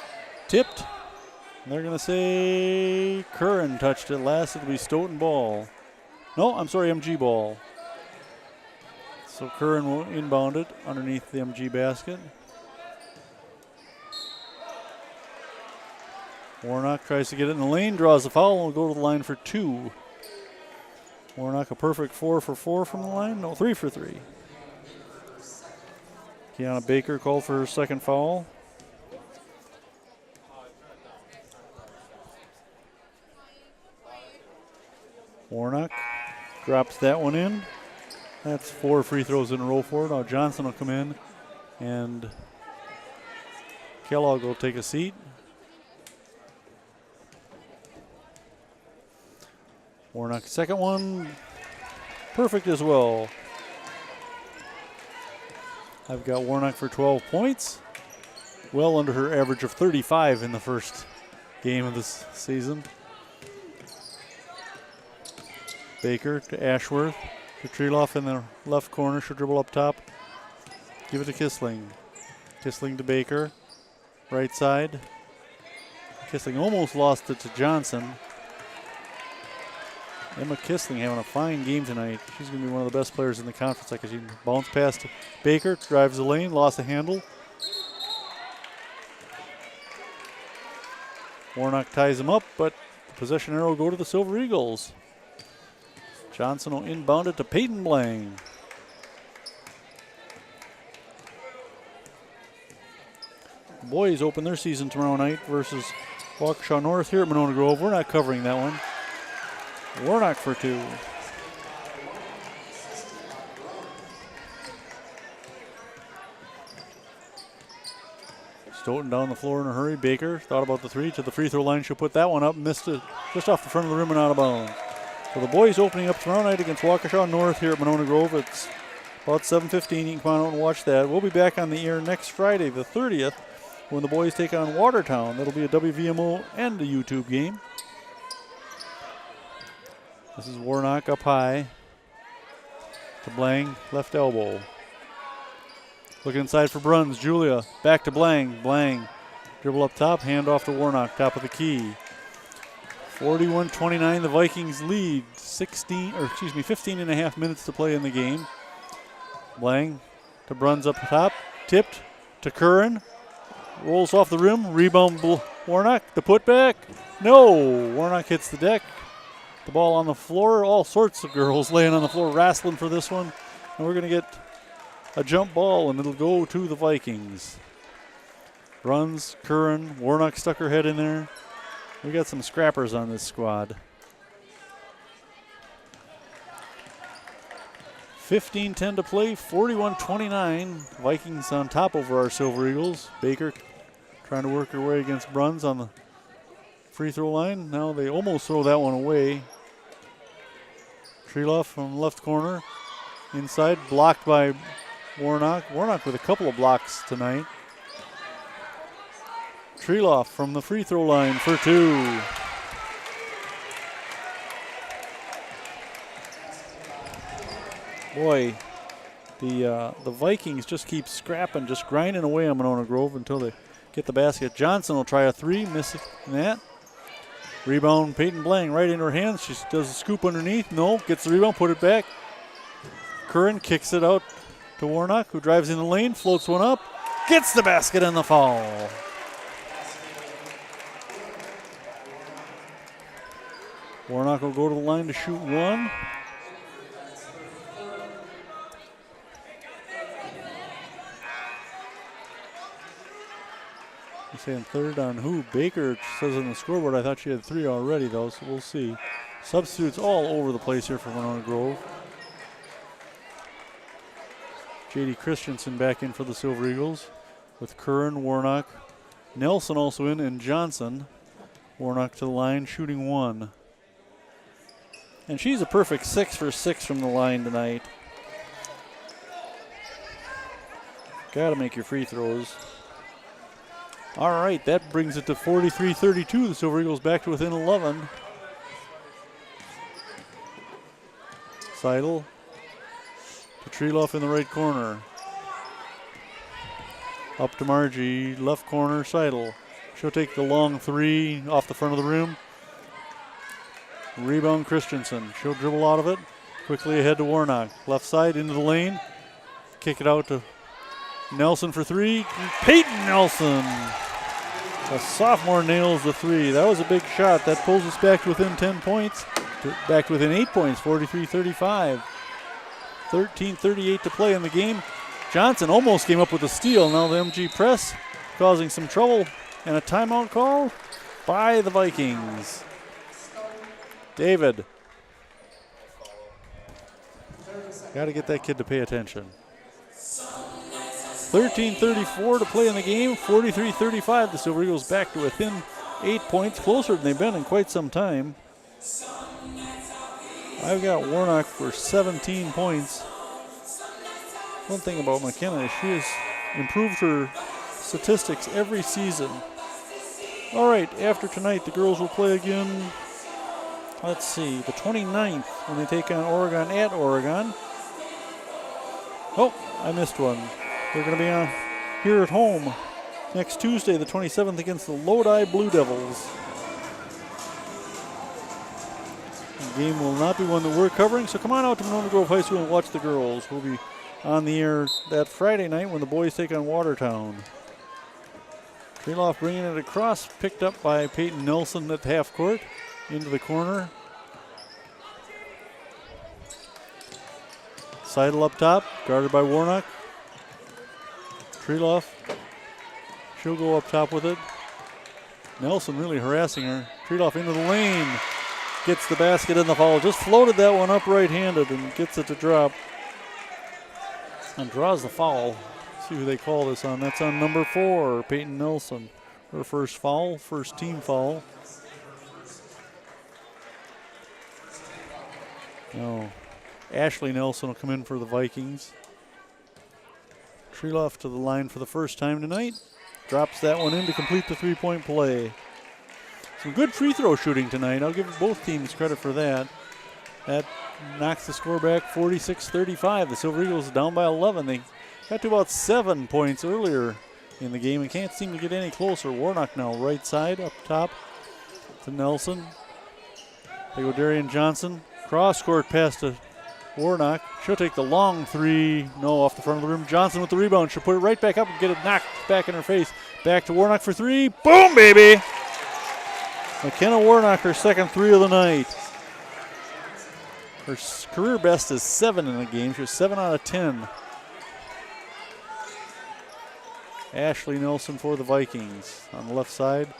Tipped. They're going to say Curran touched it last. It'll be Stoughton ball. No, I'm sorry, MG ball. So Curran will inbound it underneath the MG basket. Warnock tries to get it in the lane, draws the foul, and will go to the line for 2. Warnock a perfect 4 for 4 from the line. No, 3 for 3. Kiana Baker called for her second foul. Warnock drops that one in. That's 4 free throws in a row for her. Now Johnson will come in, and Kellogg will take a seat. Warnock, second one, perfect as well. I've got Warnock for 12 points, well under her average of 35 in the first game of this season. Baker to Ashworth, to Treloff in the left corner. She'll dribble up top. Give it to Kissling. Kissling to Baker, right side. Kissling almost lost it to Johnson. Emma Kissling having a fine game tonight. She's going to be one of the best players in the conference. I can see bounce past Baker, drives the lane, lost the handle. Warnock ties him up, but the possession arrow will go to the Silver Eagles. Johnson will inbound it to Peyton Blang. Boys open their season tomorrow night versus Waukesha North here at Monona Grove. We're not covering that one. Warnock for 2. Stoughton down the floor in a hurry. Baker thought about the 3 to the free throw line. She'll put that one up. Missed it just off the front of the rim and out of bounds. So the boys opening up tomorrow night against Waukesha North here at Monona Grove. It's about 7:15. You can come on out and watch that. We'll be back on the air next Friday, the 30th, when the boys take on Watertown. That'll be a WVMO and a YouTube game. This is Warnock up high to Blang, left elbow. Looking inside for Bruns. Julia back to Blang. Blang dribble up top, hand off to Warnock, top of the key. 41-29, the Vikings lead. 15 and a half minutes to play in the game. Blang to Bruns up top, tipped to Curran. Rolls off the rim, rebound Warnock, the putback. No, Warnock hits the deck. The ball on the floor, all sorts of girls laying on the floor wrestling for this one. And we're going to get a jump ball, and it'll go to the Vikings. Bruns, Curran, Warnock stuck her head in there. We got some scrappers on this squad. 15-10 to play, 41-29. Vikings on top over our Silver Eagles. Baker trying to work her way against Bruns on the free throw line. Now they almost throw that one away. Treloff from left corner. Inside, blocked by Warnock. Warnock with a couple of blocks tonight. Treloff from the free throw line for 2. Boy, the Vikings just keep scrapping, just grinding away on Monona Grove until they get the basket. Johnson will try a 3, missing that. Rebound, Peyton Blang right in her hands. She does a scoop underneath. No, gets the rebound, put it back. Curran kicks it out to Warnock, who drives in the lane, floats one up, gets the basket and the foul. Warnock will go to the line to shoot 1. He's saying third on who? Baker says on the scoreboard. I thought she had 3 already, though, so we'll see. Substitutes all over the place here for Monona Grove. J.D. Christensen back in for the Silver Eagles with Curran, Warnock, Nelson also in, and Johnson. Warnock to the line, shooting 1. And she's a perfect 6 for 6 from the line tonight. Got to make your free throws. All right, that brings it to 43-32. The Silver Eagles back to within 11. Seidel to Treloff in the right corner. Up to Margie, left corner, Seidel. She'll take the long 3 off the front of the rim. Rebound Christensen. She'll dribble out of it. Quickly ahead to Warnock. Left side into the lane. Kick it out to Nelson for 3. Peyton Nelson. A sophomore nails the 3. That was a big shot. That pulls us back to within 10 points. Back to within 8 points, 43-35. 13:38 to play in the game. Johnson almost came up with a steal. Now the MG press causing some trouble. And a timeout call by the Vikings. David. Got to get that kid to pay attention. 13:34 to play in the game. 43-35. The Silver Eagles back to within 8 points. Closer than they've been in quite some time. I've got Warnock for 17 points. One thing about McKenna is she has improved her statistics every season. All right, after tonight, the girls will play again, let's see, the 29th when they take on Oregon at Oregon. Oh, I missed one. They're going to be on here at home next Tuesday, the 27th, against the Lodi Blue Devils. The game will not be one that we're covering, so come on out to Monona Grove High School and watch the girls. We'll be on the air that Friday night when the boys take on Watertown. Treloff bringing it across, picked up by Peyton Nelson at half court, into the corner. Seidel up top, guarded by Warnock. Treloff, she'll go up top with it. Nelson really harassing her. Treloff into the lane, gets the basket and the foul. Just floated that one up right-handed and gets it to drop. And draws the foul. See who they call this on. That's on number 4, Peyton Nelson. Her first foul, first team foul. Now, Ashley Nelson will come in for the Vikings. Treloff to the line for the first time tonight. Drops that one in to complete the three-point play. Some good free throw shooting tonight. I'll give both teams credit for that. That knocks the score back 46-35. The Silver Eagles down by 11. They got to about 7 points earlier in the game and can't seem to get any closer. Warnock now right side up top to Nelson. They go Darian Johnson. Cross court pass to Warnock. She'll take the long three. No, off the front of the rim. Johnson with the rebound. She'll put it right back up and get it knocked back in her face. Back to Warnock for three. Boom, baby! McKenna Warnock, her second three of the night. Her career best is 7 in the game. She was 7 out of 10. Ashley Nelson for the Vikings. On the left side,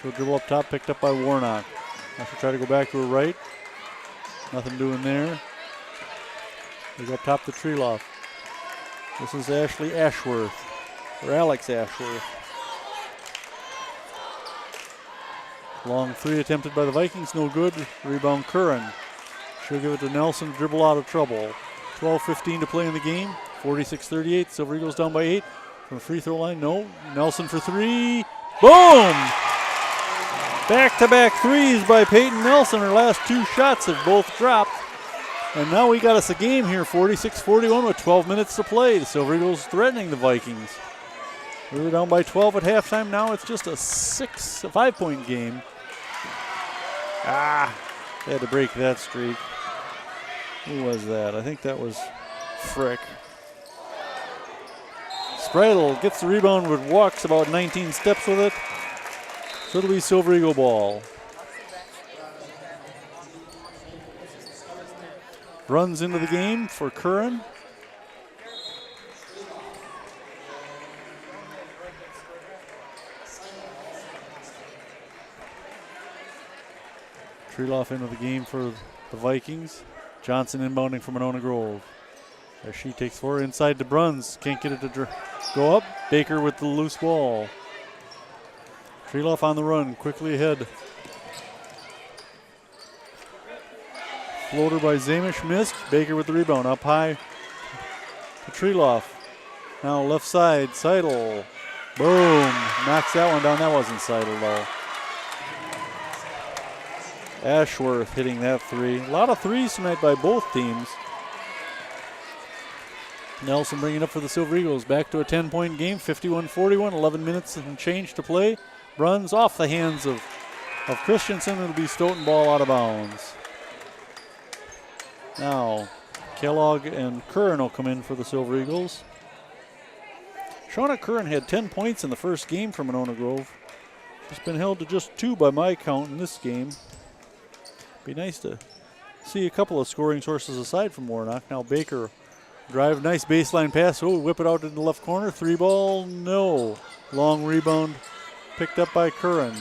she'll dribble up top, picked up by Warnock. Now she'll try to go back to her right. Nothing doing there. They go up top to Treloff. This is Ashley Ashworth, or Alex Ashworth. Long three attempted by the Vikings, no good. Rebound Curran. She'll give it to Nelson, dribble out of trouble. 12:15 to play in the game. 46-38, Silver Eagles down by 8. From the free throw line, no. Nelson for three. Boom! Back-to-back threes by Peyton Nelson. Her last 2 shots have both dropped. And now we got us a game here, 46-41 with 12 minutes to play. The Silver Eagles threatening the Vikings. We were down by 12 at halftime. Now it's just a 5-point game. They had to break that streak. Who was that? I think that was Frick. Spreidel gets the rebound but walks about 19 steps with it. So it'll be Silver Eagle ball. Runs into the game for Curran. Treloff into the game for the Vikings. Johnson inbounding from Monona Grove. As she takes 4 inside to Bruns. Can't get it to go up. Baker with the loose ball. Treloff on the run, quickly ahead. Floater by Zamish missed. Baker with the rebound, up high to Treloff. Now left side, Seidel. Boom, knocks that one down. That wasn't Seidel though. Ashworth hitting that three. A lot of threes tonight by both teams. Nelson bringing it up for the Silver Eagles. Back to a 10-point game, 51-41, 11 minutes and change to play. Runs off the hands of Christensen. It'll be Stoughton ball out of bounds. Now, Kellogg and Curran will come in for the Silver Eagles. Shauna Curran had 10 points in the first game from Monona Grove. She's been held to just 2 by my count in this game. Be nice to see a couple of scoring sources aside from Warnock. Now Baker drive, nice baseline pass. Oh, whip it out in the left corner. 3 ball, no. Long rebound picked up by Curran.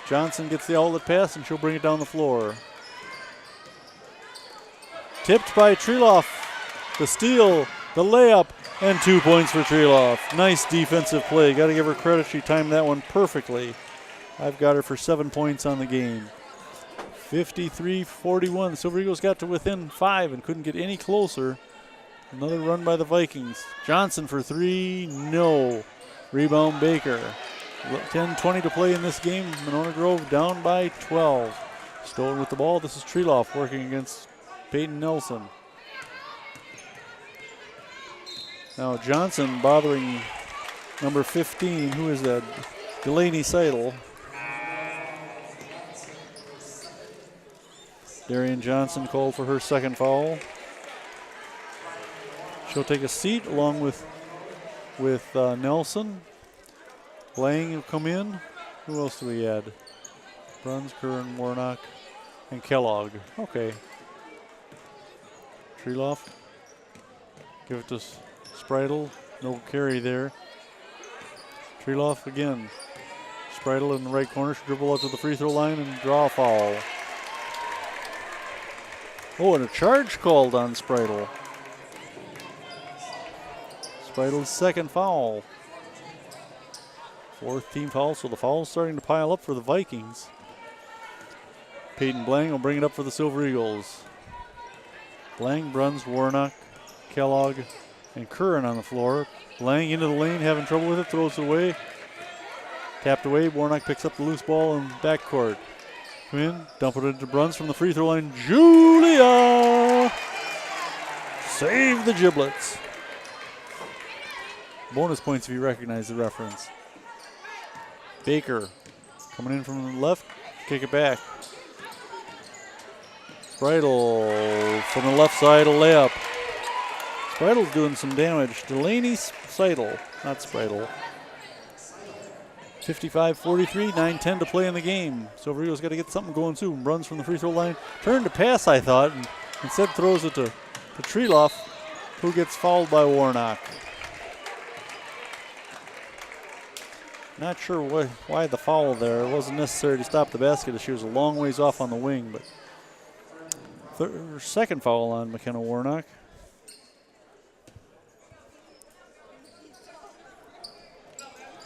Johnson gets the outlet pass and she'll bring it down the floor. Tipped by Treloff. The steal, the layup, and 2 points for Treloff. Nice defensive play. Got to give her credit. She timed that one perfectly. I've got her for 7 points on the game. 53-41. The Silver Eagles got to within 5 and couldn't get any closer. Another run by the Vikings. Johnson for 3, no. Rebound Baker. 10-20 to play in this game. Monona Grove down by 12. Stoughton with the ball. This is Treloff working against Peyton Nelson. Now Johnson bothering number 15. Who is that? Delaney Seidel. Darian Johnson called for her second foul. She'll take a seat along with Nelson. Blang will come in. Who else do we add? Bruns, Curran, Warnock, and Kellogg. Okay. Treeloff. Give it to Spritel. No carry there. Treeloff again. Spritel in the right corner. Should dribble out to the free throw line and draw a foul. Oh, and a charge called on Spritel. Spritel's second foul. Fourth team foul, so the foul's starting to pile up for the Vikings. Peyton Blang will bring it up for the Silver Eagles. Blang, Bruns, Warnock, Kellogg, and Curran on the floor. Blang into the lane, having trouble with it, throws it away. Tapped away, Warnock picks up the loose ball in backcourt. Come in, dump it into Bruns from the free throw line. Julia! Save the giblets. Bonus points if you recognize the reference. Baker coming in from the left, kick it back. Spritel from the left side, a layup. Spritel's doing some damage. Delaney Seidel, not Spritel. 55-43, 9-10 to play in the game. Silver Eagles got to get something going soon. Runs from the free throw line. Turn to pass, I thought, and instead throws it to Treeloff, who gets fouled by Warnock. Not sure why the foul there. It wasn't necessary to stop the basket as she was a long ways off on the wing, but second foul on McKenna Warnock.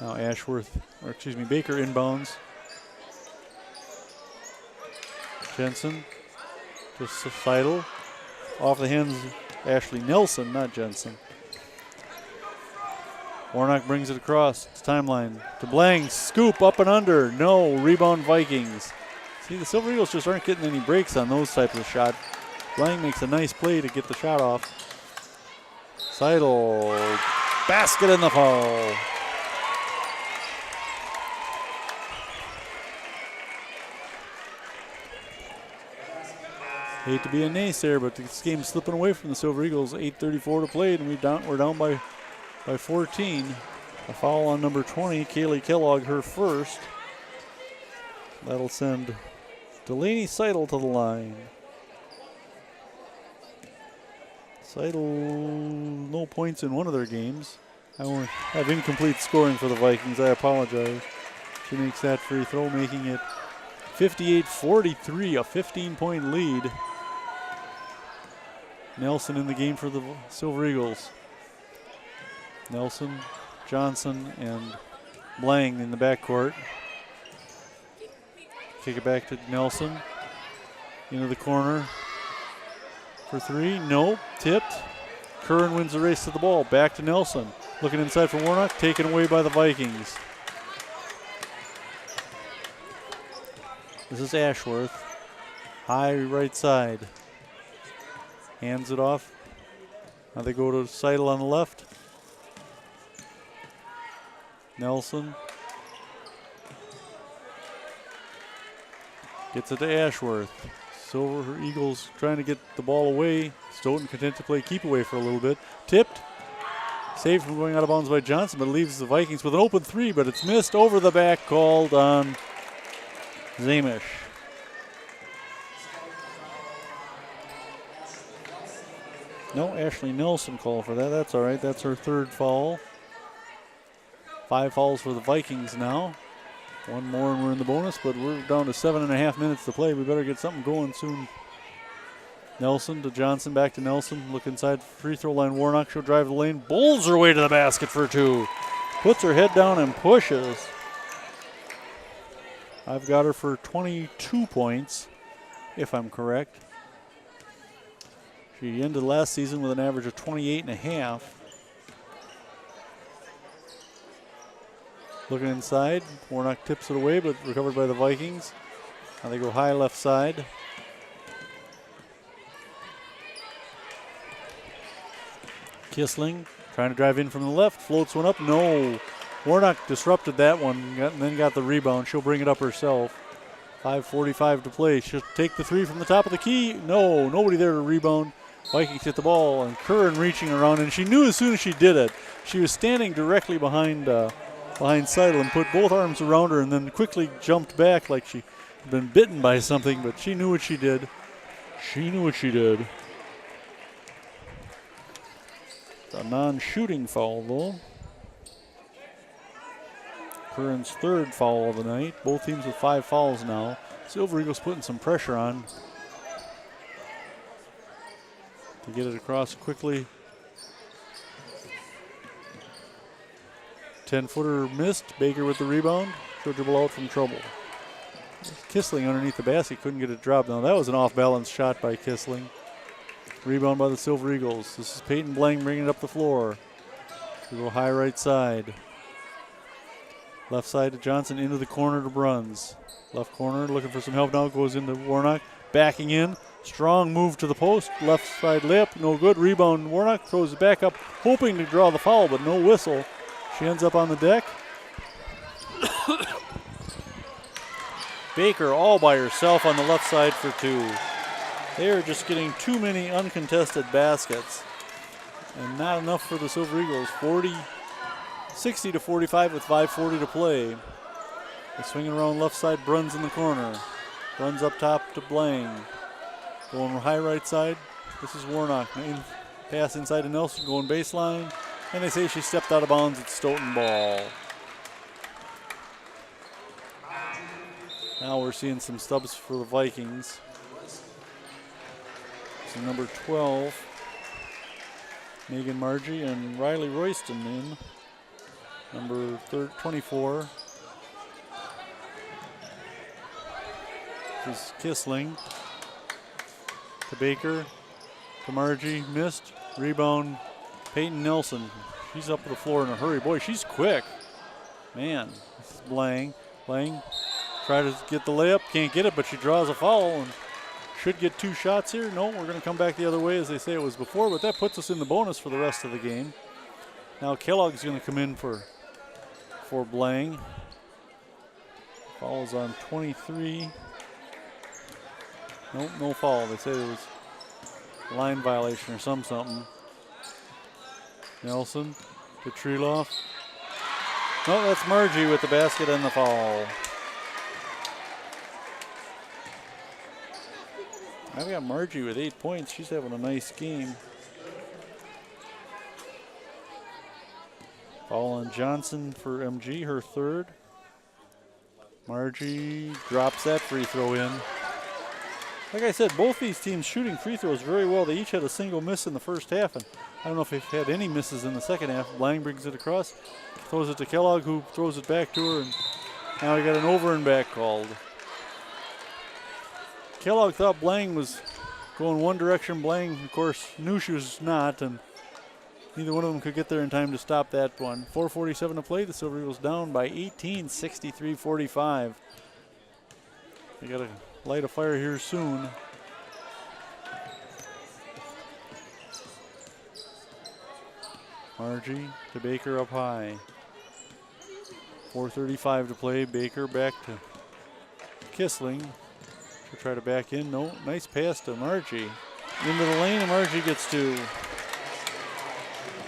Now Baker inbounds. Jensen to Seidel. Off the hands of Ashley Nelson, not Jensen. Warnock brings it across the timeline to Blang. Scoop up and under. No. Rebound Vikings. See, the Silver Eagles just aren't getting any breaks on those types of shots. Blang makes a nice play to get the shot off. Seidel. Basket in the foul. Hate to be a naysayer, but this game's slipping away from the Silver Eagles. 8:34 to play, and we're down by 14. A foul on number 20, Kaylee Kellogg, her first. That'll send Delaney Seidel to the line. Seidel, no points in one of their games. I won't have incomplete scoring for the Vikings. I apologize. She makes that free throw, making it 58-43, a 15-point lead. Nelson in the game for the Silver Eagles. Nelson, Johnson, and Blang in the backcourt. Kick it back to Nelson. Into the corner for three. No. Tipped. Curran wins the race to the ball. Back to Nelson. Looking inside for Warnock. Taken away by the Vikings. This is Ashworth. High right side. Hands it off. Now they go to Seidel on the left. Nelson. Gets it to Ashworth. Silver Eagles trying to get the ball away. Stoughton content to play keep away for a little bit. Tipped. Saved from going out of bounds by Johnson, but leaves the Vikings with an open three, but it's missed. Over the back, called on Zamish. No, Ashley Nelson called for that. That's all right. That's her third foul. 5 fouls for the Vikings now. One more and we're in the bonus, but we're down to 7.5 minutes to play. We better get something going soon. Nelson to Johnson, back to Nelson. Look inside free throw line. Warnock, she'll drive the lane. Bowls her way to the basket for 2. Puts her head down and pushes. I've got her for 22 points, if I'm correct. She ended last season with an average of 28.5. Looking inside, Warnock tips it away, but recovered by the Vikings. Now they go high left side. Kissling trying to drive in from the left, floats one up, no. Warnock disrupted that one and then got the rebound. She'll bring it up herself. 5:45 to play. She'll take the three from the top of the key. No, nobody there to rebound. Vikings hit the ball, and Curran reaching around, and she knew as soon as she did it. She was standing directly behind behind Seidel and put both arms around her and then quickly jumped back like she had been bitten by something, but she knew what she did. She knew what she did. A non-shooting foul, though. Curran's third foul of the night. Both teams with 5 fouls now. Silver Eagles putting some pressure on to get it across quickly. 10-footer missed. Baker with the rebound. She'll dribble out from trouble. Kissling underneath the basket, couldn't get it dropped. Now that was an off-balance shot by Kissling. Rebound by the Silver Eagles. This is Peyton Blank bringing it up the floor. She'll go high right side. Left side to Johnson, into the corner to Bruns. Left corner looking for some help now, goes into Warnock. Backing in, strong move to the post. Left side layup, no good. Rebound, Warnock throws it back up, hoping to draw the foul, but no whistle. She ends up on the deck. Baker all by herself on the left side for 2. They are just getting too many uncontested baskets. And not enough for the Silver Eagles. 60-45 with 5:40 to play. They're swinging around left side, Bruns in the corner. Bruns up top to Blang. Going high right side. This is Warnock. Pass inside to Nelson, going baseline. And they say she stepped out of bounds. It's Stoughton ball. Now we're seeing some stubs for the Vikings. So number 12, Megan Margie and Riley Royston in. Number 24 is Kissling. To Baker, to Margie, missed. Rebound, Peyton Nelson. She's up to the floor in a hurry. Boy, she's quick. Man, this is Blang. Blang try to get the layup, can't get it, but she draws a foul and should get 2 shots here. No, we're going to come back the other way as they say it was before, but that puts us in the bonus for the rest of the game. Now Kellogg's going to come in for Blang. Foul is on 23. Nope, no foul. They say it was a line violation or something. Nelson to Treloff. No, that's Margie with the basket and the foul. I've got Margie with 8 points. She's having a nice game. Foul on Johnson for MG, her third. Margie drops that free throw in. Like I said, both these teams shooting free throws very well. They each had a single miss in the first half, and I don't know if they've had any misses in the second half. Blang brings it across, throws it to Kellogg, who throws it back to her, and now we got an over and back called. Kellogg thought Blang was going one direction. Blang, of course, knew she was not, and neither one of them could get there in time to stop that one. 4:47 to play. The Silver Eagles down by 18, 63-45. They got to light a fire here soon. Margie to Baker up high. 4:35 to play. Baker back to Kissling. She'll try to back in. No, nice pass to Margie. Into the lane, and Margie gets 2.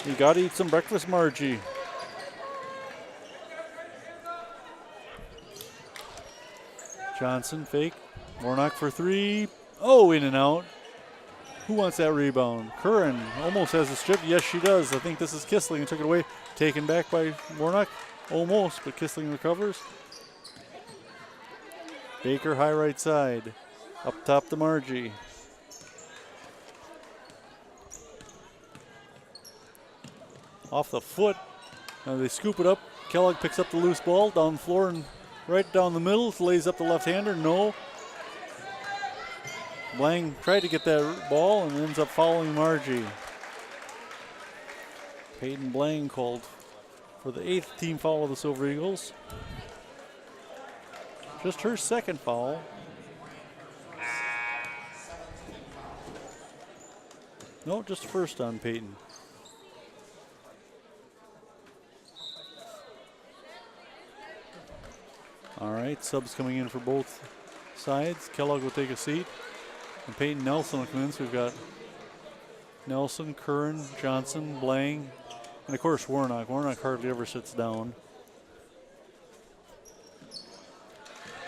You got to eat some breakfast, Margie. Johnson fake. Warnock for 3. Oh, in and out. Who wants that rebound? Curran almost has a strip. Yes, she does. I think this is Kissling and took it away. Taken back by Warnock. Almost, but Kissling recovers. Baker high right side. Up top to Margie. Off the foot. Now they scoop it up. Kellogg picks up the loose ball down the floor and right down the middle. Lays up the left-hander. No. Blang tried to get that ball and ends up fouling Margie. Peyton Blang called for the 8th team foul of the Silver Eagles. Just her second foul. No, just first on Peyton. All right, subs coming in for both sides. Kellogg will take a seat. And Peyton Nelson will come in. So we've got Nelson, Curran, Johnson, Blang, and of course Warnock. Warnock hardly ever sits down.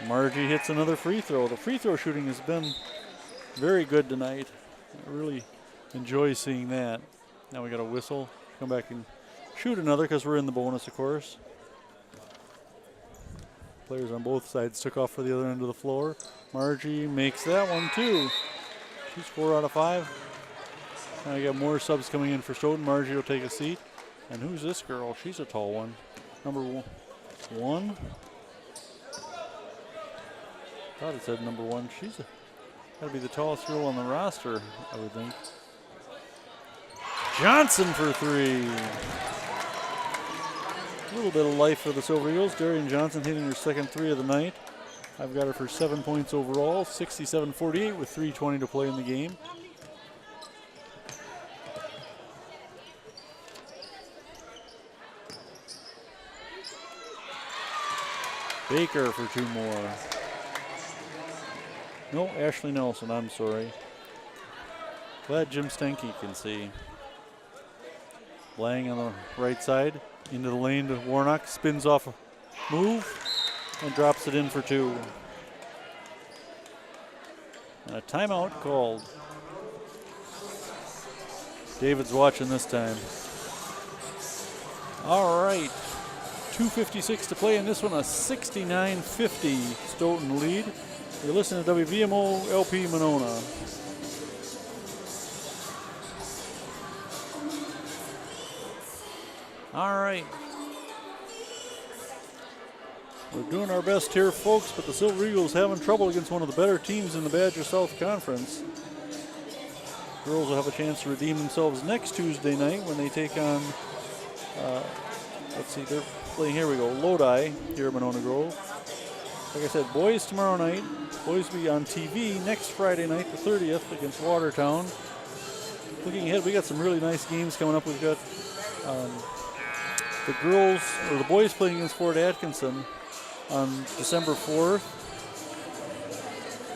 Margie hits another free throw. The free throw shooting has been very good tonight. I really enjoy seeing that. Now we got a whistle. Come back and shoot another because we're in the bonus, of course. Players on both sides took off for the other end of the floor. Margie makes that one too. She's 4 out of 5. Now I got more subs coming in for Stoughton. Margie will take a seat. And who's this girl? She's a tall one. Number 1. Thought it said number 1. She's gotta be the tallest girl on the roster, I would think. Johnson for 3. A little bit of life for the Silver Eagles. Darian Johnson hitting her second 3 of the night. I've got her for 7 points overall, 67-48 with 3:20 to play in the game. Baker for 2 more. No, Ashley Nelson, I'm sorry. Glad Jim Stenke can see. Lang on the right side, into the lane to Warnock, spins off a move and drops it in for 2. And a timeout called. David's watching this time. All right, 2:56 to play in this one, a 69-50 Stoughton lead. You're listening to WVMO LP Monona. All right. We're doing our best here, folks, but the Silver Eagles having trouble against one of the better teams in the Badger South Conference. Girls will have a chance to redeem themselves next Tuesday night when they take on, let's see, they're playing, here we go, Lodi here at Monona Grove. Like I said, boys tomorrow night. Boys will be on TV next Friday night, the 30th, against Watertown. Looking ahead, we got some really nice games coming up. We've got the girls, or the boys playing against Fort Atkinson on December 4th.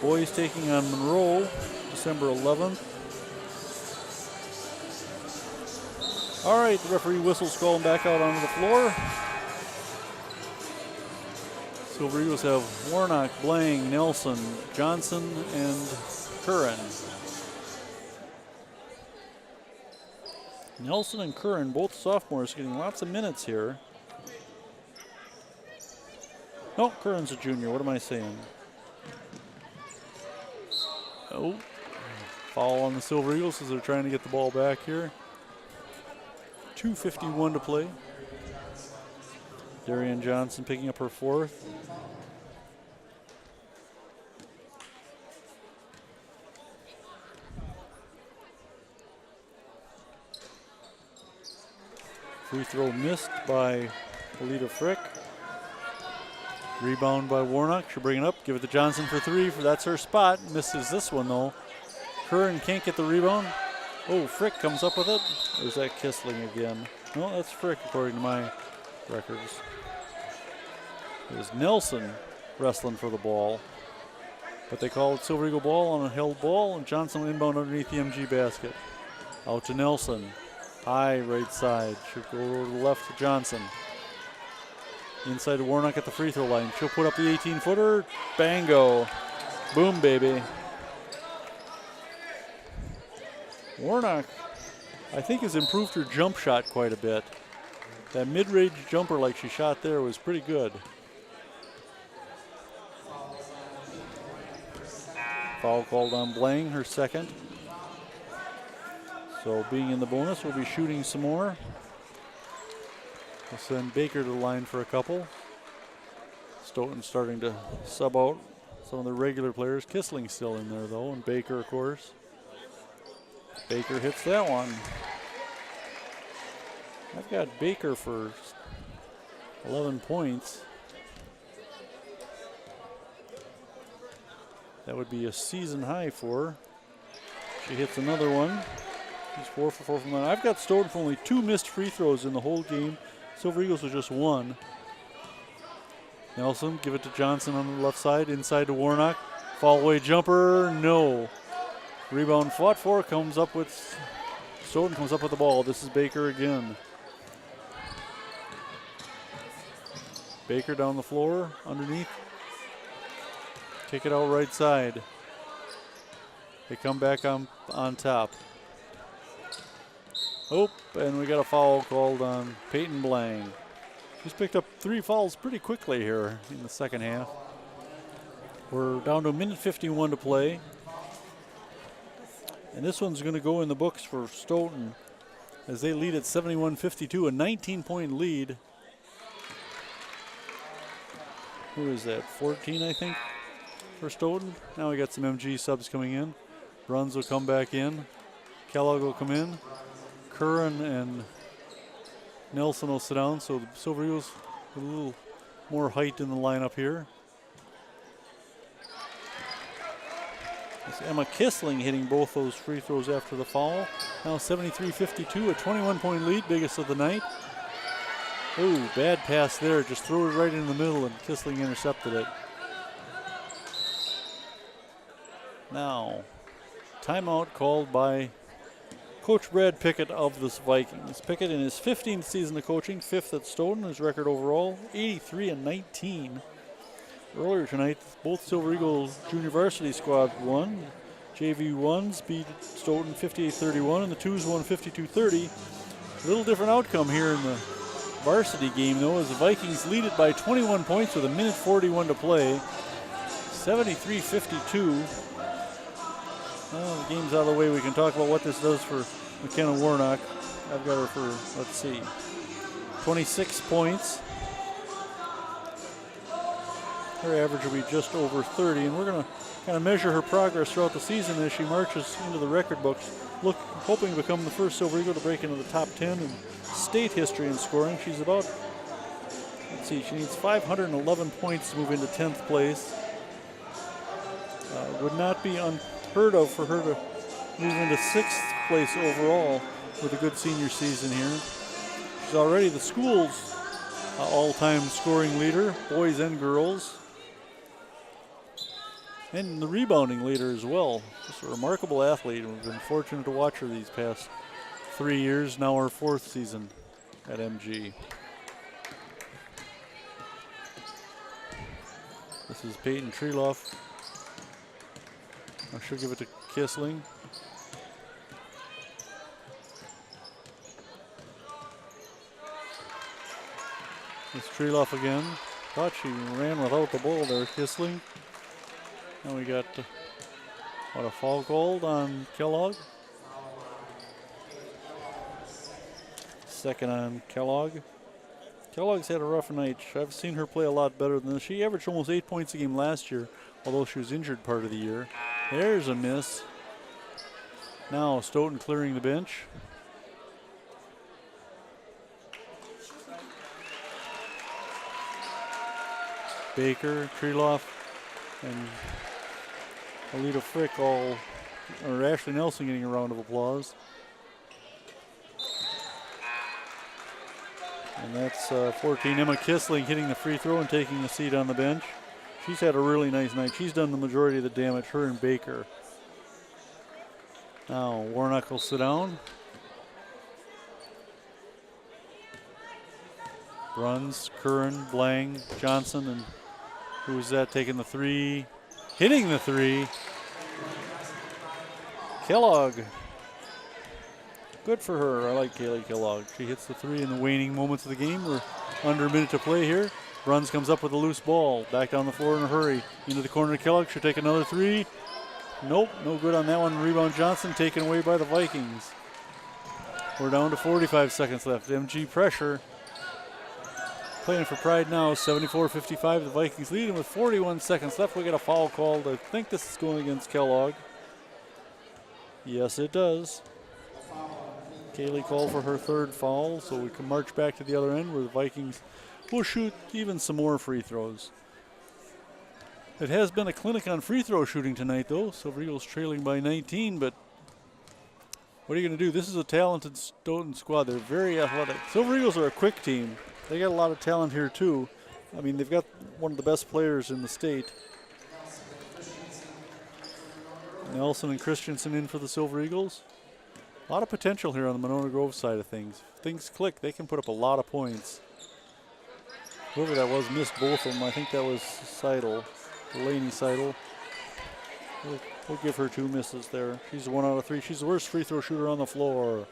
Boys taking on Monroe, December 11th. All right, the referee whistles calling back out onto the floor. Silver Eagles have Warnock, Blang, Nelson, Johnson, and Curran. Nelson and Curran, both sophomores, getting lots of minutes here. No, Curran's a junior. What am I saying? Oh, foul on the Silver Eagles as they're trying to get the ball back here. 2:51 to play. Darian Johnson picking up her 4th. Free throw missed by Alita Frick. Rebound by Warnock. She'll bring it up. Give it to Johnson for 3. That's her spot. Misses this one though. Curran can't get the rebound. Oh, Frick comes up with it. Or is that Kissling again? No, that's Frick according to my records. It was Nelson wrestling for the ball. But they called Silver Eagle ball on a held ball, and Johnson inbound underneath the MG basket. Out to Nelson. High right side. Should go over to the left to Johnson. Inside to Warnock at the free throw line. She'll put up the 18-footer. Bango. Boom, baby. Warnock, I think, has improved her jump shot quite a bit. That mid-range jumper like she shot there was pretty good. Foul called on Blang, her second. So being in the bonus, we'll be shooting some more. We'll send Baker to the line for a couple. Stoughton starting to sub out some of the regular players. Kissling still in there though, and Baker, of course. Baker hits that one. I've got Baker for 11 points. That would be a season high for her. She hits another one. She's 4 for 4 from that. I've got Stoughton for only 2 missed free throws in the whole game. Silver Eagles with just 1. Nelson, give it to Johnson on the left side, inside to Warnock. Fall away jumper, no. Rebound fought for, comes up with, Stoughton comes up with the ball. This is Baker again. Baker down the floor, underneath. Kick it out right side. They come back on top. Oh, and we got a foul called on Peyton Blang. She's picked up 3 fouls pretty quickly here in the second half. We're down to 1:51 to play. And this one's going to go in the books for Stoughton as they lead at 71-52, a 19-point lead. Who is that, 14, I think, for Stoughton? Now we got some MG subs coming in. Bruns will come back in. Kellogg will come in. Curran and Nelson will sit down, so the Silver Eagles with a little more height in the lineup here. It's Emma Kissling hitting both those free throws after the foul. Now 73-52, a 21-point lead, biggest of the night. Ooh, bad pass there. Just threw it right in the middle, and Kissling intercepted it. Now, timeout called by Coach Brad Pickett of the Vikings. Pickett in his 15th season of coaching, 5th at Stoughton. His record overall, 83-19. Earlier tonight, both Silver Eagles junior varsity squad won. JV 1s beat Stoughton 58-31, and the 2s won 52-30. A little different outcome here in the varsity game, though, as the Vikings lead it by 21 points with 1:41 to play. 73-52. Well, the game's out of the way. We can talk about what this does for McKenna Warnock. I've got her for, let's see, 26 points. Her average will be just over 30, and we're going to kind of measure her progress throughout the season as she marches into the record books, hoping to become the first Silver Eagle to break into the top 10 in state history in scoring. She's about, let's see, she needs 511 points to move into 10th place. Would not be unheard of for her to move into 6th place overall with a good senior season here. She's already the school's all-time scoring leader, boys and girls. And the rebounding leader as well. Just a remarkable athlete. We've been fortunate to watch her these past 3 years, now her 4th season at MG. This is Peyton Treloff. I should give it to Kissling. It's Treloff again. Thought she ran without the ball there, Kissling. Now we got, a foul called on Kellogg. Second on Kellogg. Kellogg's had a rough night. I've seen her play a lot better than this. She averaged almost 8 points a game last year, although she was injured part of the year. There's a miss. Now Stoughton clearing the bench. Baker, Treloff, and Alita Frick or Ashley Nelson getting a round of applause. And that's 14, Emma Kissling hitting the free throw and taking a seat on the bench. She's had a really nice night. She's done the majority of the damage, her and Baker. Now Warnock will sit down. Bruns, Curran, Blang, Johnson, and who was that taking the three? Hitting the three. Kellogg. Good for her. I like Kaylee Kellogg. She hits the three in the waning moments of the game. We're under a minute to play here. Bruns comes up with a loose ball. Back down the floor in a hurry. Into the corner of Kellogg. She'll take another three. Nope, no good on that one. Rebound Johnson taken away by the Vikings. We're down to 45 seconds left. MG pressure. Playing for pride now, 74-55. The Vikings leading with 41 seconds left. We get a foul called. I think this is going against Kellogg. Yes, it does. Kaylee called for her third foul, so we can march back to the other end where the Vikings will shoot even some more free throws. It has been a clinic on free throw shooting tonight, though. Silver Eagles trailing by 19, but what are you going to do? This is a talented Stoughton squad. They're very athletic. Silver Eagles are a quick team. They got a lot of talent here, too. I mean, they've got one of the best players in the state. Nelson and Christensen in for the Silver Eagles. A lot of potential here on the Monona Grove side of things. If things click, they can put up a lot of points. Whoever that was missed both of them. I think that was Seidel. Delaney Seidel. We'll give her 2 misses there. She's 1 out of 3. She's the worst free throw shooter on the floor.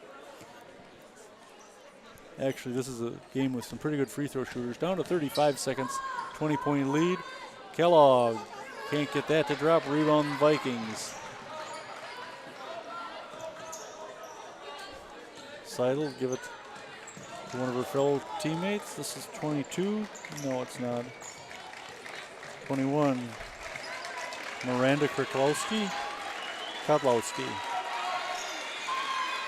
Actually, this is a game with some pretty good free throw shooters. Down to 35 seconds, 20-point lead. Kellogg can't get that to drop. Rebound Vikings. Seidel give it to one of her fellow teammates. This is 22. No, it's not. 21. Miranda Kotowski.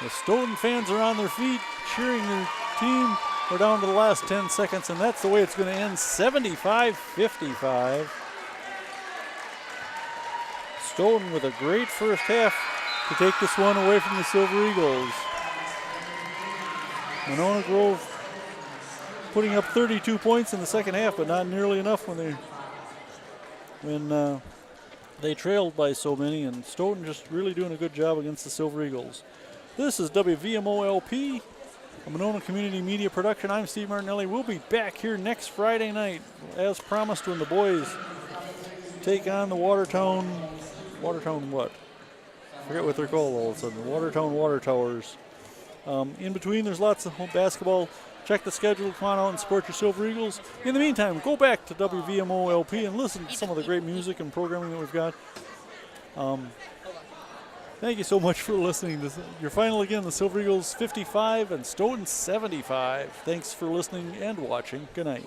The Stoughton fans are on their feet cheering their team. We're down to the last 10 seconds, and that's the way it's going to end, 75-55. Stoughton with a great first half to take this one away from the Silver Eagles. Monona Grove putting up 32 points in the second half, but not nearly enough when they trailed by so many, and Stoughton just really doing a good job against the Silver Eagles. This is WVMO-LP, a Monona Community Media production. I'm Steve Martinelli. We'll be back here next Friday night, as promised, when the boys take on the Watertown what? I forget what they're called all of a sudden. Watertown Water Towers. In between, there's lots of basketball. Check the schedule. Come on out and support your Silver Eagles. In the meantime, go back to WVMO-LP and listen to some of the great music and programming that we've got. Thank you so much for listening. Your final again, the Silver Eagles 55 and Stoughton 75. Thanks for listening and watching. Good night.